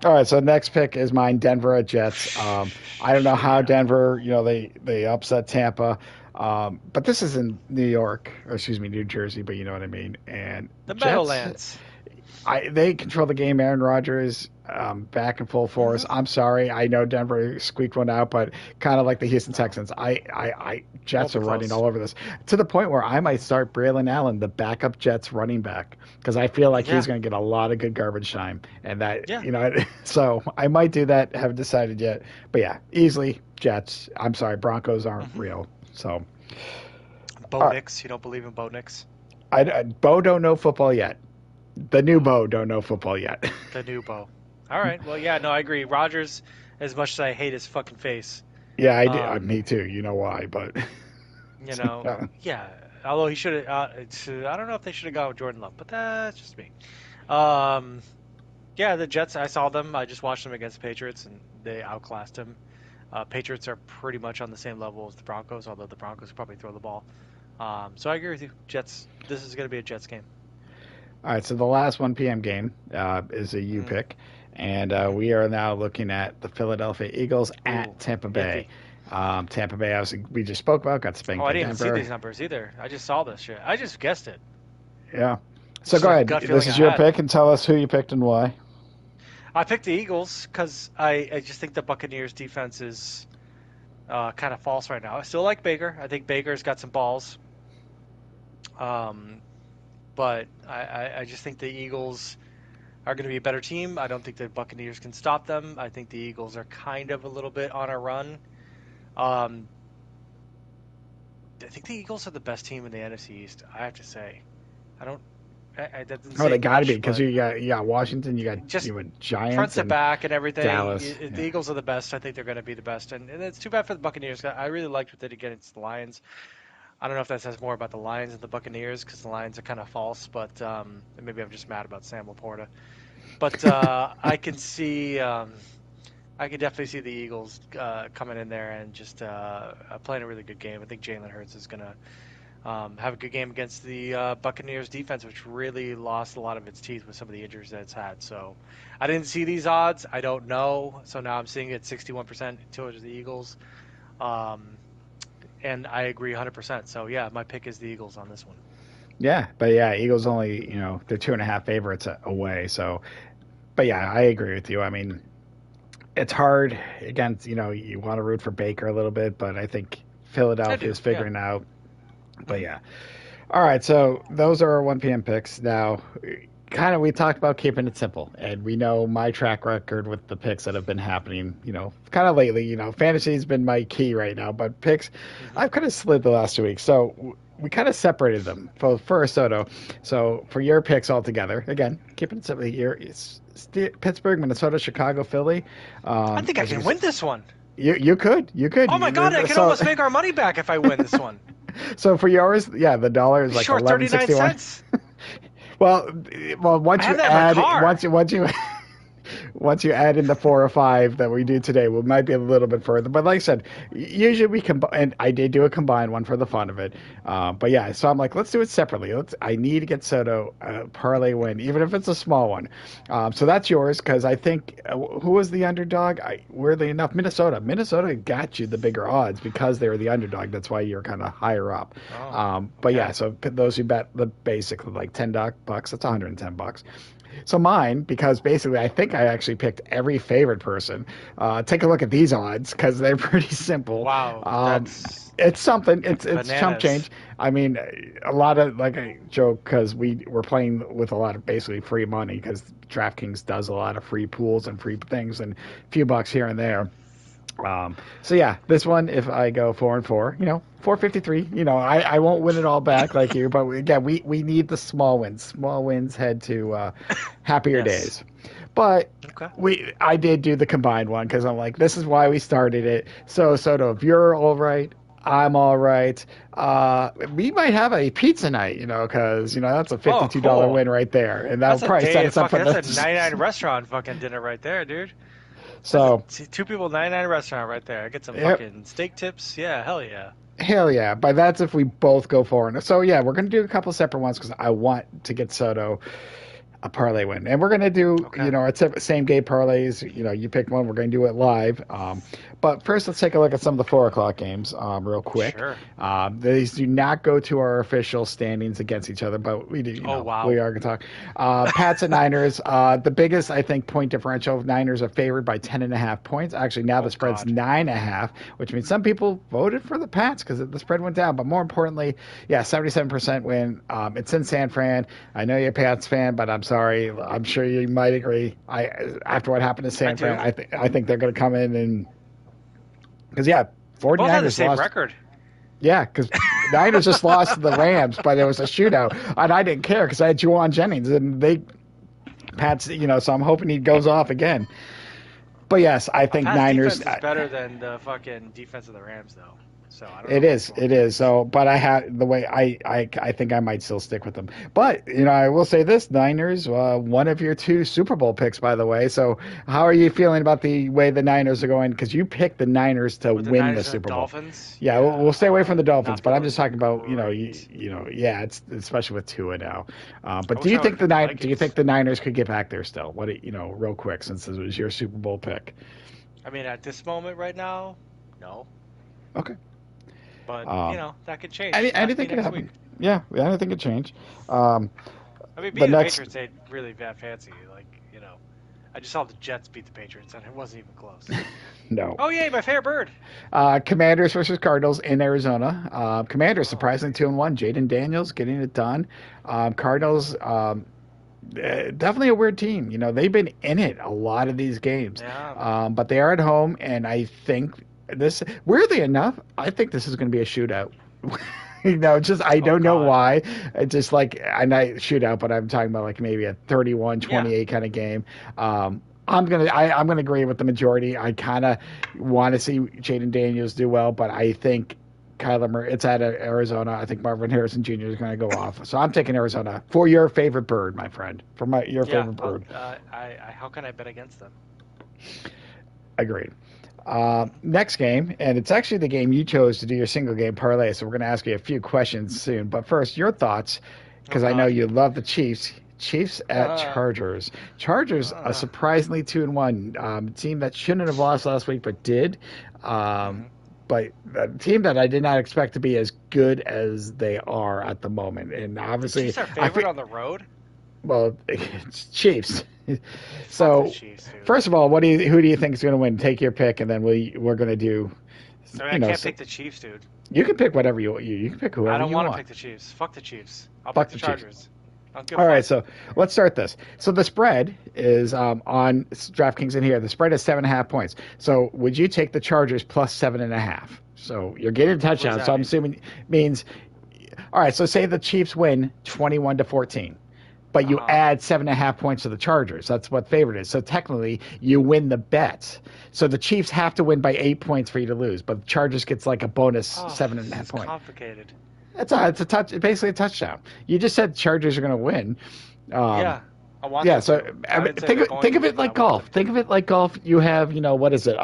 All right, so next pick is mine, Denver at Jets. I don't know how Yeah, Denver, you know, they upset Tampa, but this is in New York, or excuse me, New Jersey, but you know what I mean. And the Jets, Meadowlands. they control the game. Aaron Rodgers back in full force. Hmm. I'm sorry, I know Denver squeaked one out, but kind of like the Houston Texans, Won't Jets be are running close. all over this to the point where I might start Braylon Allen, the backup Jets running back, because I feel like he's Yeah, going to get a lot of good garbage time, and that yeah. you know, so I might do that. Haven't decided yet, but yeah, easily Jets. I'm sorry, Broncos aren't Hmm. real. So, Bo all right, Nix. You don't believe in Bo Nix? Bo don't know football yet. The new Bo don't know football yet. The new Bo. All right. Well, yeah, no, I agree. Rodgers, as much as I hate his fucking face, Yeah, I do. um, Me too. You know why, but yeah. yeah. Although he should have, I don't know if they should have gone with Jordan Love, but that's just me. Um, yeah, the Jets. I saw them. I just watched them against the Patriots, and they outclassed them. Patriots are pretty much on the same level as the Broncos, although the Broncos probably throw the ball. So I agree with you. Jets. This is going to be a Jets game. All right, so the last 1 p.m. game is a U Hmm. pick, and Hmm. we are now looking at the Philadelphia Eagles Ooh, at Tampa Bay. iffy. Tampa Bay, obviously, we just spoke about, got Oh, spanked I by didn't even see Denver. these numbers either. I just saw this shit. I just guessed it. Yeah. So It's go just a ahead. gut This feeling is I your had. pick, and tell us who you picked and why. I picked the Eagles because I just think the Buccaneers defense is kind of false right now. I still like Baker. I think Baker's got some balls. Um, but I just think the Eagles are going to be a better team. I don't think the Buccaneers can stop them. I think the Eagles are kind of a little bit on a run. Um, I think the Eagles are the best team in the NFC East. I have to say. I don't. That doesn't Oh, they say got to be much, because but you got Washington, just you got front Giants to and back and everything. Dallas. The Yeah. Eagles are the best. I think they're going to be the best, and it's too bad for the Buccaneers. I really liked what they did against the Lions. I don't know if that says more about the Lions than the Buccaneers because the Lions are kind of false, but maybe I'm just mad about Sam Laporta. But I can definitely see the Eagles coming in there and just playing a really good game. I think Jalen Hurts is going to have a good game against the Buccaneers defense, which really lost a lot of its teeth with some of the injuries that it's had. So I didn't see these odds. I don't know. So now I'm seeing it 61% towards the Eagles. Um, and I agree 100%. So yeah, my pick is the Eagles on this one. Yeah, but yeah, Eagles only, you know, they're 2.5 favorites away. So, but yeah, I agree with you. I mean, it's hard against, you know, you want to root for Baker a little bit, but I think I Philadelphia do. is Yeah. figuring out. But Hmm. yeah. All right, so those are our 1 p.m. picks. Now, kind of we talked about keeping it simple, and we know my track record with the picks that have been happening, you know, kind of lately. You know, fantasy's been my key right now, but picks, Hmm. I've kind of slid the last 2 weeks. So we kind of separated them for Soto. So for your picks altogether, again, keeping it simple here, it's Pittsburgh, Minnesota, Chicago, Philly. I think I As you can can win see, this one. you could. Oh my God, I can So almost make our money back if I win this one. so for yours, yeah, the dollar is like Short eleven 39 sixty one. cents. Well, I once you have that in my add car. once you once you add in the 4 or 5 that we do today, we might be a little bit further. But like I said, usually we combine, and I did do a combined one for the fun of it. But yeah, so I'm like, let's do it separately. I need to get Soto parlay win, even if it's a small one. So that's yours because I think who was the underdog? Weirdly enough, Minnesota. Minnesota got you the bigger odds because they were the underdog. That's why you're kind of higher up. Oh, But okay. yeah, so those who bet the basically like $10, that's $110. So mine, because basically I think I actually picked every favorite person. Take a look at these odds because they're pretty simple. Wow, that's It's something. It's chump bananas. change. I mean, a lot of like I joke because we were playing with a lot of basically free money because DraftKings does a lot of free pools and free things and a few bucks here and there. So yeah, this one, if I go 4-4, 453, I won't win it all back like you, but again, we need the small wins. Small wins head to happier Yes. days. But Okay. I did do the combined one because I'm like, this is why we started it. So Soto, if you're all right, I'm all right. We might have a pizza night, because that's a Oh, $52 cool. win right there, and that'll That's a probably set day us up for fucking. That's a the. 99 restaurant fucking dinner right there, dude. That's a So, two people 99 restaurant right there. I get some yep. fucking steak tips. Yeah, hell yeah. Hell yeah, but that's if we both go for it. So yeah, we're gonna do a couple separate ones because I want to get Soto a parlay win, and we're gonna do Okay. it's same game parlays. You pick one, we're gonna do it live. But first, let's take a look at some of the 4 o'clock games, real quick. Sure. These do not go to our official standings against each other, but we do. Oh We wow. are gonna talk. Pats and Niners. The biggest, I think, point differential. Niners are favored by 10.5 points. Actually, now the Oh spread's God. 9.5, which means some people voted for the Pats because the spread went down. But more importantly, yeah, 77% win. It's in San Fran. I know you're a Pats fan, but I'm sorry. I'm sure you might agree. After what happened to I San Fran, do. I think they're going to come in and because yeah, They both had the 49ers same lost. record. Yeah, because Niners just lost to the Rams, but it was a shootout, and I didn't care because I had Juwan Jennings, and they Pats. So I'm hoping he goes off again. But yes, I think Pat's Niners. defense is better than the fucking defense of the Rams, though. So I don't know It what's is. going It on. is. So, but I have the way I think I might still stick with them. But I will say this: Niners, one of your 2 Super Bowl picks, by the way. So, how are you feeling about the way the Niners are going? Because you picked the Niners to With the win the Niners and the Super Bowl. Dolphins, Yeah, we'll yeah, stay away from the Dolphins, not but I'm just feeling talking about great. yeah, it's especially with Tua now. I But wish I would have picked the Do you think Vikings. the Niners could get back there still? Real quick, since this was your Super Bowl pick. I mean, at this moment right now, no. Okay. But Um, that could change. Ask anything me could next week. happen. Yeah, anything could change. Um, I mean, the beating the next Patriots ain't really that fancy. I just saw the Jets beat the Patriots, and it wasn't even close. no. Oh, yay, my favorite bird. Commanders versus Cardinals in Arizona. Commanders Oh, surprisingly 2-1. Jaden Daniels getting it done. Cardinals definitely a weird team. They've been in it a lot of these games, yeah. but they are at home, and I think this weirdly enough, I think this is going to be a shootout. Just I Oh, don't know God. why. It's just like I know shootout, but I'm talking about like maybe a 31 Yeah. 28 kind of game. I'm gonna agree with the majority. I kind of want to see Jaden Daniels do well, but I think Kyler Murray. It's at Arizona. I think Marvin Harrison Jr. is going to go off. So I'm taking Arizona for your favorite bird, my friend. For your Yeah. favorite bird. How can I bet against them? Agreed. Next game, and it's actually the game you chose to do your single game parlay. So we're going to ask you a few questions soon. But first, your thoughts, Oh, because I know God. you love the Chiefs. Chiefs at Chargers. Chargers, a Uh, surprisingly 2-1 team that shouldn't have lost last week, but did. Um, mhm. but a team that I did not expect to be as good as they are at the moment. And The obviously, Chiefs are I feel favored on the road? well, it's Chiefs. Fuck the So, Chiefs, dude. first of all, who do you think is going to win? Take your pick, and then we're going to do. I mean, I You know, can't so pick the Chiefs, dude. you can pick whatever you can pick I whoever don't you want to want. pick the Chiefs. Fuck the Chiefs. I'll pick Fuck the the Chiefs. Chargers. I don't give a All right, fuck. so let's start this. So the spread is on DraftKings in here. The spread is 7.5 points. So would you take the Chargers plus 7.5? So you're getting a What does touchdown. So that I'm mean? assuming means all right. So say the Chiefs win 21-14. But you Uh-huh. add 7.5 points to the Chargers. That's what favorite is. So technically, you win the bet. So the Chiefs have to win by 8 points for you to lose, but the Chargers gets like a bonus Oh, seven and a this half is point. complicated. It's a touch, basically a touchdown. You just said Chargers are going to win. Um, Yeah. I want Yeah, them so to. I I mean, didn't say they're going think of to, it but I like want golf. them to. Think of it like golf. You have, what is it?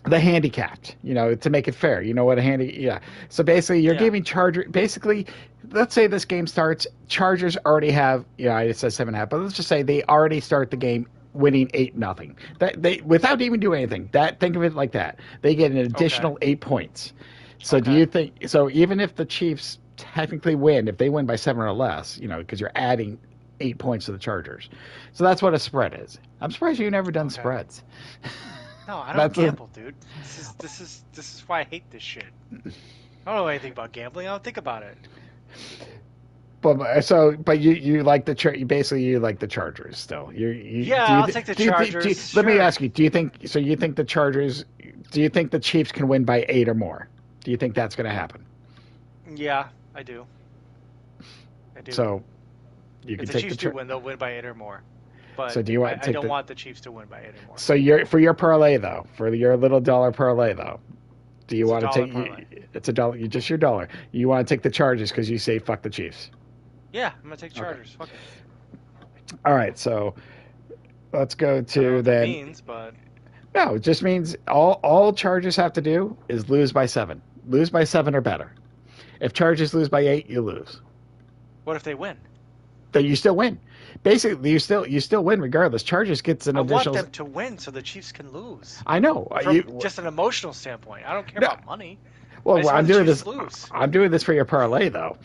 The handicapped, to make it fair. You know what a handy, yeah. So basically, you're Yeah. giving Charger. Basically, let's say this game starts. Chargers already have, it says 7.5, but let's just say they already start the game winning 8-0. That they without even doing anything. That think of it like that. They get an Okay. additional 8 points. So do Okay. you think? So even if the Chiefs technically win, if they win by 7 or less, because you're adding 8 points to the Chargers. So that's what a spread is. I'm surprised you've never done Okay. spreads. No, I don't That's a, gamble, dude. This is why I hate this shit. I don't know anything about gambling. I don't think about it. but you like basically you like the Chargers still. You Yeah, do you I'll take the do you, Chargers. let me Sure. ask you, you think the Chargers, do you think the Chiefs can win by 8 or more? Do you think that's going to happen? Yeah, I do. I do. So you If can the take Chiefs do win, they'll win by 8 or more. But so do you want to I take don't the want the Chiefs to win by 8 or more. so your parlay though, for your little dollar parlay though, do you It's a want to dollar take parlay. it's a dollar, just your dollar. You want to take the Chargers because you say fuck the Chiefs. Yeah, I'm gonna take Okay. Chargers. Fuck it. All right, so let's go I don't know to what that then. means, but No, it just means all Chargers have to do is lose by 7. Lose by 7 or better. If Chargers lose by 8, you lose. what if they win? Then you still win. Basically, you still win regardless. Chargers gets an I want additional. them to win so the Chiefs can lose. I know. From just an emotional standpoint, I don't care No, about money. I well, just I'm want the doing Chiefs this. to lose. I'm doing this for your parlay though.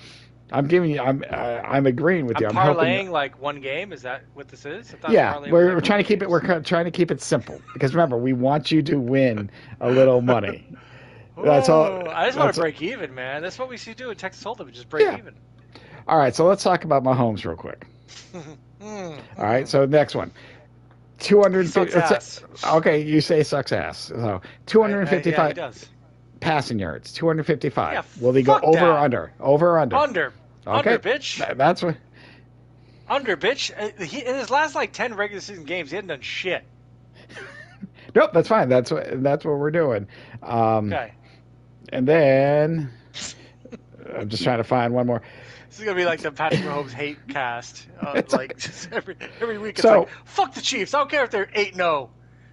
I'm giving you. I'm agreeing with I'm you. I'm helping parlaying you. like one game. Is that what this is? I thought Yeah, parlay was we're like trying to two keep it. games. Trying to keep it simple because remember, we want you to win a little money. That's all. Oh, I just want That's to break even, man. That's what we should do in Texas Hold'em. We just break yeah. even. All right, so let's talk about Mahomes real quick. All right, so next one. He sucks 250. ass. Okay, you say sucks ass. So Yeah, he 255 does. passing yards. 255. Yeah, Will he go fuck over or that. under? Over or under? Under, Okay, bitch. that's what. Under, bitch. In his last like 10 regular season games, he hadn't done shit. Nope, that's fine. That's what we're doing. Okay. And then I'm just trying to find one more. This is gonna be like the Patrick Mahomes hate cast. It's Like just every week, it's So- like fuck the Chiefs. I don't care if they're 8-0.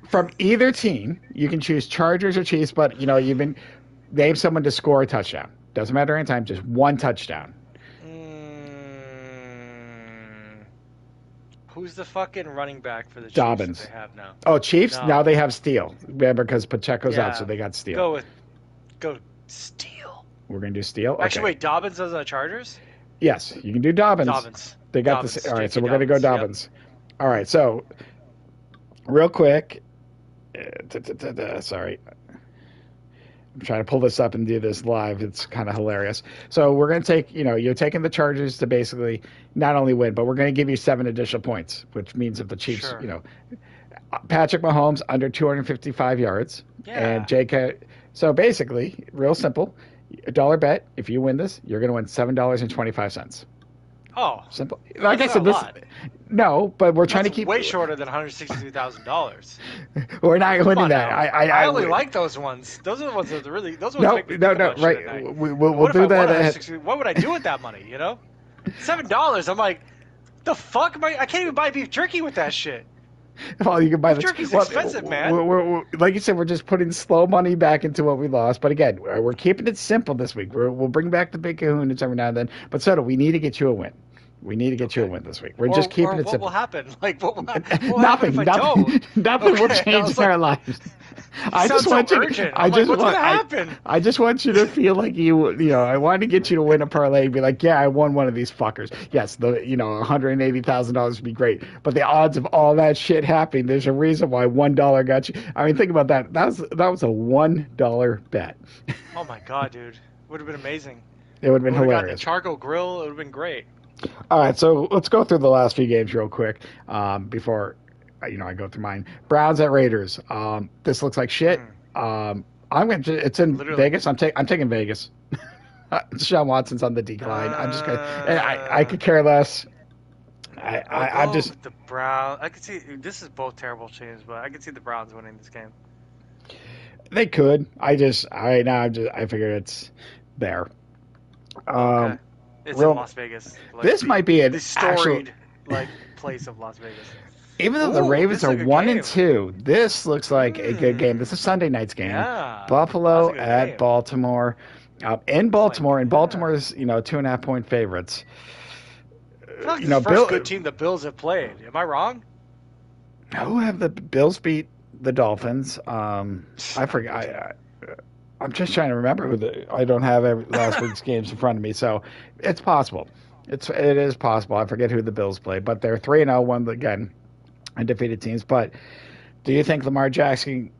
From either team, you can choose Chargers or Chiefs, but you've been name someone to score a touchdown. Doesn't matter anytime, just one touchdown. Who's the fucking running back for the Chiefs Dobbins. that they have now? Oh, Chiefs? No. Now they have Steele. Remember, because Pacheco's out, Yeah. so they got Steele. Go Steele. We're going to do Steele? Okay. Actually, wait, Dobbins is on the Chargers? Yes, you can do Dobbins. Dobbins. They got Dobbins. this. All right, so JT we're going to go Dobbins, Dobbins. All right, so real quick. Sorry. I'm trying to pull this up and do this live. It's kind of hilarious. So we're going to take, you're taking the Chargers to basically not only win, but we're going to give you 7 additional points, which means if the Chiefs, Sure. Patrick Mahomes under 255 yards. Yeah. And J.K. So basically, real simple, $1 bet. If you win this, you're going to win $7.25. Oh. Simple. Like I That's said, not a this. lot. No, but we're trying That's to keep way shorter than $163,000. We're not winning on that. now. I only like those ones. Those are the ones that are really. Those ones No, make me no, think no. about shit at Right. night. We'll What if do I won that. 160? What would I do with that money? $7. I'm like, the fuck? I can't even buy beef jerky with that shit. Well, you can buy the Jerky's expensive, man. We're, like you said, we're just putting slow money back into what we lost. But again, we're keeping it simple this week. We'll bring back the big kahunas every now and then. But Soto, we need to get you a win. We need to get you a win this week. We're just keeping it what simple. will happen? Like, what will happen Nothing. if I don't? Nothing will Okay, I change was in our like, lives. I sounds just want so you. urgent. I I'm like, just what's want. gonna happen? I just want you to feel like I want to get you to win a parlay and be like, yeah, I won one of these fuckers. Yes, $180,000 would be great, but the odds of all that shit happening, there's a reason why $1 got you. I mean, think about that. That was a $1 bet. Oh my god, dude, would have been amazing. It would have been Got the hilarious. charcoal grill. It would have been great. All right, so let's go through the last few games real quick before I go through mine. Browns at Raiders. This looks like shit. I'm going to. It's in Literally. Vegas. I'm taking Vegas. Deshaun Watson's on the decline. I'm just gonna. I could care less. I'm just. With the Browns. I could see this is both terrible teams, but I could see the Browns winning this game. They could. I figure it's there. Okay. It's real- in Las Vegas. Like This might be an the storied place of Las Vegas. Even though the Ooh, Ravens this is are a good 1 and game. 2, this looks like a good game. This is Hmm. Sunday night's game. Yeah, that's a Buffalo good at game. Baltimore. In It's like, Baltimore, and yeah. Baltimore's 2.5 point favorites. I feel like You this is know, the first Bill. good team the Bills have played. Am I wrong? Who have the Bills beat the Dolphins? I Not a forget. good team. I'm just trying to remember who the. I don't have last week's games in front of me, so it's possible. It is possible. I forget who the Bills played, but they're 3-0, one again undefeated teams. But do you think Lamar Jackson?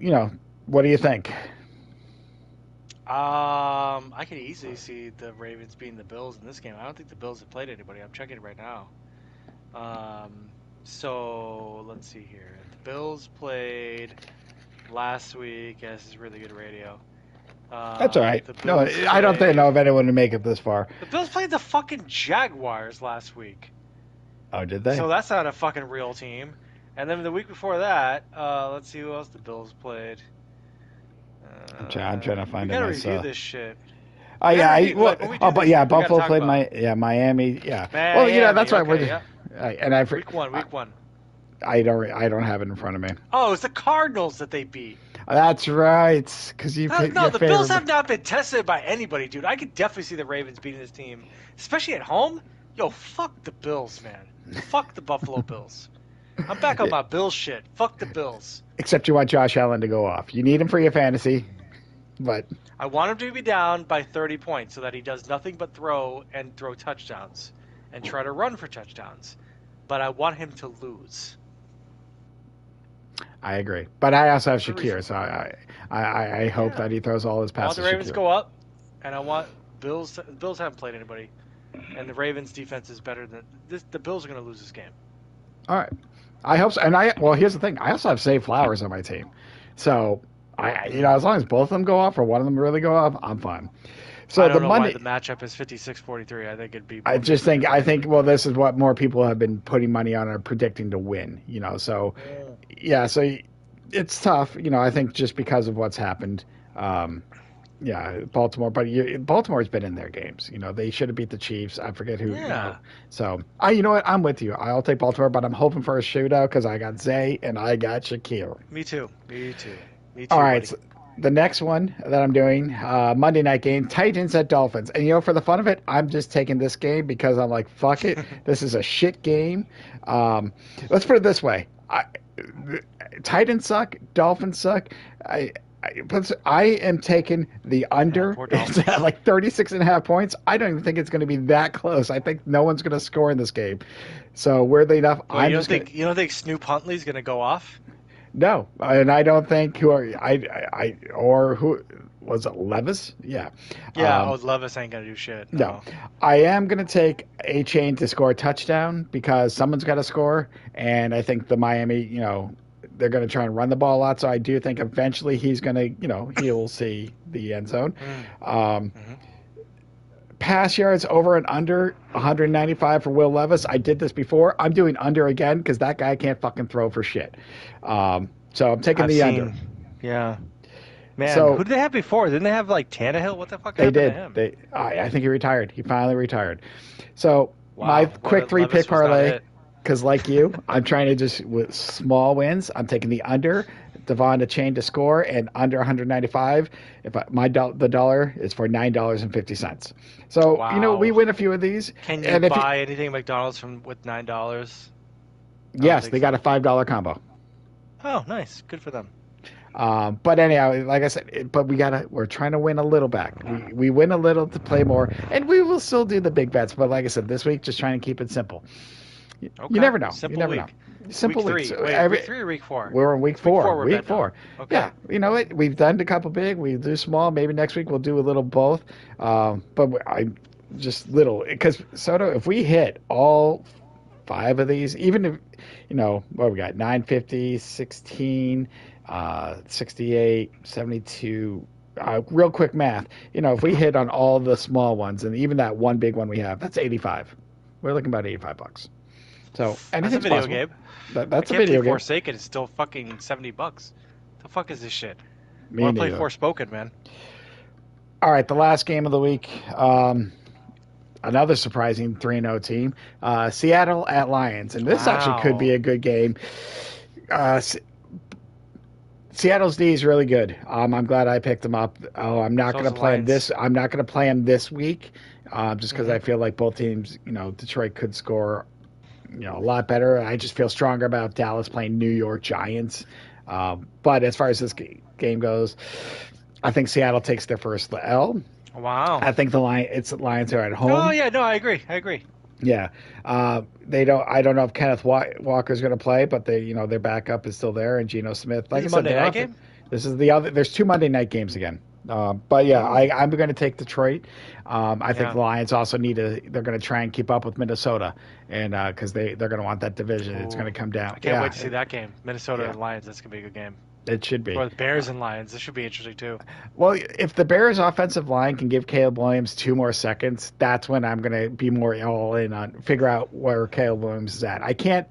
What do you think? I could easily see the Ravens beating the Bills in this game. I don't think the Bills have played anybody. I'm checking it right now. So let's see here. The Bills played last week. Yeah, this is really good radio. That's all right. The No, Bills I don't think I know played. of anyone to make it this far. The Bills played the fucking Jaguars last week. Oh, did they? So that's not a fucking real team. And then the week before that, let's see who else the Bills played. I'm trying to We find it gotta review myself. this shit. Oh We gotta yeah, review. Like when we do but this, yeah, we gotta Buffalo talk played about Miami. Yeah. Well, Miami. that's why Okay, yeah. and Week one. I, Week one. I don't have it in front of me. Oh, it's the Cardinals that they beat. That's right, because you No, picked no, your the Bills favorite. have not been tested by anybody, dude. I could definitely see the Ravens beating this team, especially at home. Yo, fuck the Bills, man. Fuck the Buffalo Bills. I'm back on my Bills shit. Fuck the Bills. Except you want Josh Allen to go off. You need him for your fantasy, but I want him to be down by 30 points so that he does nothing but throw touchdowns and try to run for touchdowns. But I want him to lose. I agree. But I also have That's the reason. Shakir, so I hope Yeah. that he throws all his I want passes. the Ravens to Shakir. go up, and I want Bills haven't played anybody, and the Ravens defense is better than this. The Bills are going to lose this game. All right. I hope so. And well, here's the thing. I also have Save Flowers on my team, so as long as both of them go off or one of them really go off, I'm fine. So I the don't know why Monday, the matchup is 56-43. I think it'd be I more just 50 think to I think 43. well, this is what more people have been putting money on or predicting to win. So yeah, so it's tough. I think just because of what's happened. Yeah, Baltimore, but Baltimore's been in their games. They should have beat the Chiefs. I forget who. Yeah. So you know what? I'm with you. I'll take Baltimore, but I'm hoping for a shootout because I got Zay and I got Shakir. Me too. Me too. Me All too, right, buddy. so the next one that I'm doing, Monday night game, Titans at Dolphins, and for the fun of it, I'm just taking this game because I'm like, fuck it, this is a shit game. Let's put it this way: Titans suck, Dolphins suck. I am taking the Yeah, under. poor It's Dolphins. at like 36.5 points. I don't even think it's going to be that close. I think no one's going to score in this game. So weirdly enough, Well, I'm just going to you don't think Snoop Huntley's going to go off? no, and I don't think who are or who was it Levis? Yeah. Yeah. Levis ain't going to do shit. No, No. I am going to take a chain to score a touchdown because someone's got to score, and I think the Miami, they're going to try and run the ball a lot. So I do think eventually he's going to, he'll see the end zone. Mm-hmm. Pass yards over and under 195 for Will Levis. I did this before. I'm doing under again because that guy can't fucking throw for shit. So I'm taking the under. Yeah. Man, So- who did they have before? Didn't they have like Tannehill? What the fuck They happened to did. him? I think he retired. He finally retired. So Wow. my quick Levis 3-pick was not parlay, it. because like you, I'm trying to just with small wins. I'm taking the under. Devon to chain to score and under 195. The dollar is for $9.50. So Wow. we win a few of these. Can you and if buy anything at McDonald's with $9? yes, think they so. got a $5 combo. Oh, nice. Good for them. But anyhow, like I said, but we're trying to win a little back. We win a little to play more, and we will still do the big bets. But like I said, this week, just trying to keep it simple. Okay. You never know. Simple you never week. know. Simple week week. 3. So Wait, week 3 or week 4? We're in week 4. we're Week betting 4. on. Okay. Yeah. You know what? We've done a couple big. We do small. Maybe next week we'll do a little both. I just little because Soto. If we hit all 5 of these, even if what we got 950, 16, 68, 72. Real quick math. If we hit on all the small ones and even that one big one we have, that's 85. We're looking about $85. So That's anything's a video possible. game. That's I a can't video believe game. Forsaken is still fucking $70. The fuck is this shit? Me I want to play neither. Forspoken, man. All right, the last game of the week. another surprising 3-0 team. Seattle at Lions, and this actually could be Wow. a good game. Uh, Seattle's D is really good. I'm glad I picked them up. Oh, I'm not So's going to the play them Lions. this. I'm not going to play them this week, just because Hmm. I feel like both teams, Detroit could score, a lot better. I just feel stronger about Dallas playing New York Giants. But as far as this game goes, I think Seattle takes their first L. Wow. I think it's the Lions are at Oh home. yeah, no, I agree. I agree. Yeah, they don't. I don't know if Kenneth Walker's going to play, but their backup is still there, and Geno Smith. This Like is I a said, Monday they're night off. game. This is the other. There's two Monday night games again. But yeah, Oh, I'm going to take Detroit. I think yeah. the Lions also need to. They're going to try and keep up with Minnesota, and because they're going to want that division. It's going Ooh, to come down. I can't wait Yeah, to see that game. Minnesota yeah, and Lions. That's gonna be a good game. it should be. Or the Bears and Lions. This should be interesting too. Well, if the Bears' offensive line can give Caleb Williams 2 more seconds, that's when I'm going to be more all in on figure out where Caleb Williams is at. I can't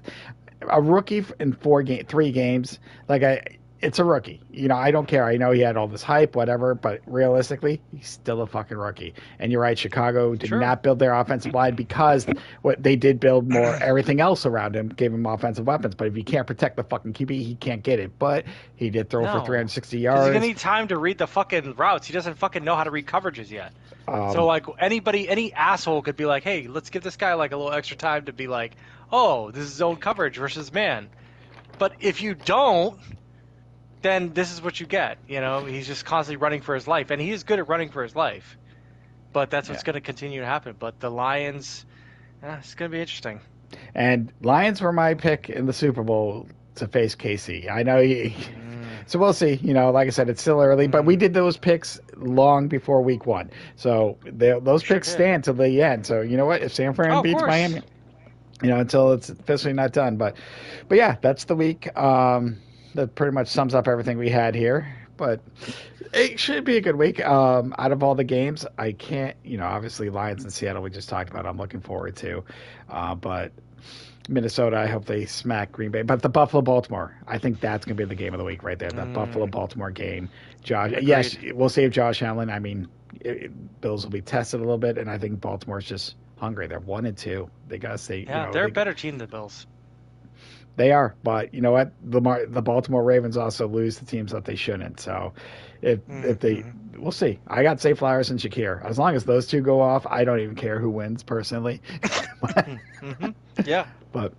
a rookie in 3 games. Like it's a rookie. I don't care. I know he had all this hype, whatever, but realistically, he's still a fucking rookie. And you're right. Chicago did True. not build their offensive line because what they did build more everything else around him, gave him offensive weapons. But if you can't protect the fucking QB, he can't get it. But he did throw for No, 360 because he's gonna yards. need time to read the fucking routes. He doesn't fucking know how to read coverages yet. So Um, like any asshole could be like, hey, let's give this guy like a little extra time to be like, oh, this is zone coverage versus man. But if you don't, then this is what you get. He's just constantly running for his life, and he is good at running for his life. But that's yeah. what's going to continue to happen. But the Lions, it's going to be interesting. And Lions were my pick in the Super Bowl to face KC. I know Mm, so we'll see. Like I said, it's still early, but we mm, did those picks long before week 1. So those sure picks did. stand to the end. So you know what? If San Oh, Fran of beats course. Miami, until it's officially not done. But yeah, that's the week. That pretty much sums up everything we had here. But it should be a good week. Out of all the games, I can't, obviously Lions and Seattle we just talked about. I'm looking forward to, but Minnesota, I hope they smack Green Bay. But the Buffalo Baltimore, I think that's going to be the game of the week right there. That Buffalo Mm, Baltimore game. Josh, yes, agreed. we'll save Josh Allen. I mean, Bills will be tested a little bit, and I think Baltimore's just hungry. They're 1-2. They got to stay. Yeah, they're a better team than the Bills. They are, but you know what? The Baltimore Ravens also lose to teams that they shouldn't. So, if they, Mm-hmm. we'll see. I got Say Flowers and Shakir. As long as those two go off, I don't even care who wins personally. Mm-hmm. Yeah. but,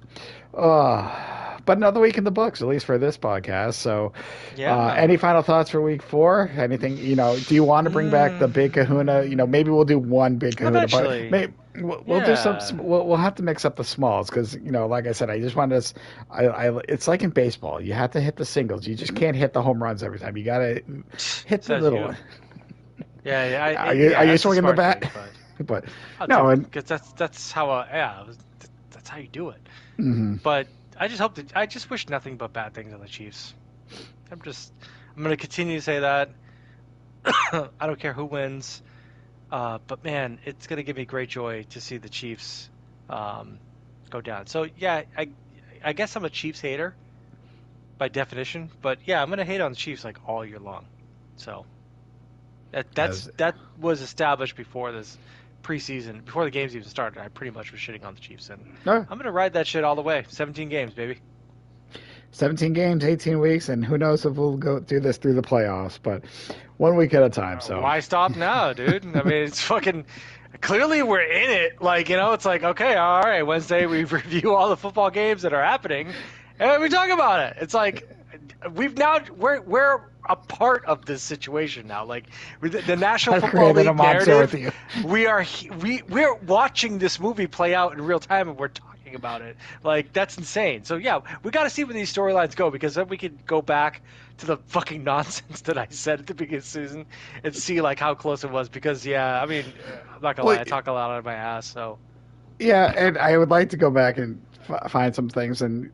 but another week in the books, at least for this podcast. So, Yeah. any final thoughts for week 4? Anything? Do you want to bring back the Mm, Big Kahuna? Maybe we'll do one Big Kahuna, but eventually. maybe. We'll do some. Yeah. We'll have to mix up the smalls because like I said, I just wanted to. It's like in baseball. You have to hit the singles. You just can't hit the home runs every time. You gotta hit the Says little you. one. Yeah, yeah, Are yeah. you That's a swinging the smart thing, bat? but But I'll do no, it and because that's how yeah, that's how you do it. mhm. But I just hope that I just wish nothing but bad things on the Chiefs. I'm gonna continue to say that. I don't care who wins, but man, it's gonna give me great joy to see the Chiefs um, go down. So yeah, I guess I'm a Chiefs hater by definition, but yeah, I'm gonna hate on the Chiefs like all year long. So As that was established before this preseason, before the games even started. I pretty much was shitting on the Chiefs, and no, I'm gonna ride that shit all the way. 17 games, baby. 17 games, 18 weeks, and who knows if we'll go do this through the playoffs? But one week at a time. So Why stop now, dude? I mean, it's fucking. Clearly, we're in it. Like, it's like, okay, all right, Wednesday we review all the football games that are happening, and we talk about it. It's like we're a part of this situation now. Like the National I've Football created a League monster with narrative, you. we're watching this movie play out in real time, and we're talking about it. Like that's insane. So yeah, we got to see where these storylines go because then we could go back to the fucking nonsense that I said at the beginning of the season and see like how close it was. Because yeah, I mean, I'm not gonna Well, lie, I talk a lot out of my ass. So yeah, and I would like to go back and find some things and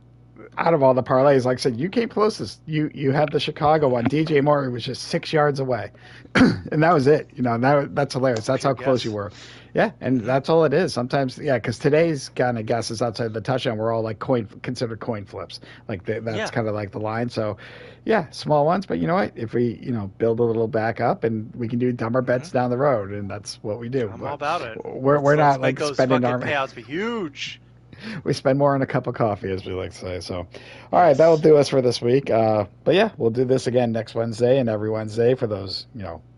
out of all the parlays, like I said, you came closest. You had the Chicago one. DJ Moore was just 6 yards away, and that was it. That's hilarious. That's Pure how close you guess. were. Yeah, and Hmm. that's all it is. Sometimes, yeah, because today's kind of guesses outside the touchdown were all like considered coin flips. That's Yeah. kind of like the line. So, yeah, small ones. But you know what? If we build a little back up, and we can do dumber Hmm. bets down the road, and that's what we do. I'm all But about it. we're Let's not make like those spending fucking our payouts be huge. we spend more on a cup of coffee, as we like to say. So, all right, that'll Yes. do us for this week. But yeah, we'll do this again next Wednesday and every Wednesday for those,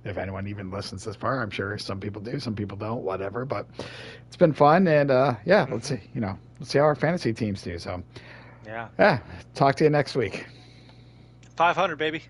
if anyone even listens this far. I'm sure some people do, some people don't, whatever. But it's been fun, and yeah, let's Hmm. see, let's see how our fantasy teams do. So, Yeah. yeah, talk to you next week. 500, baby.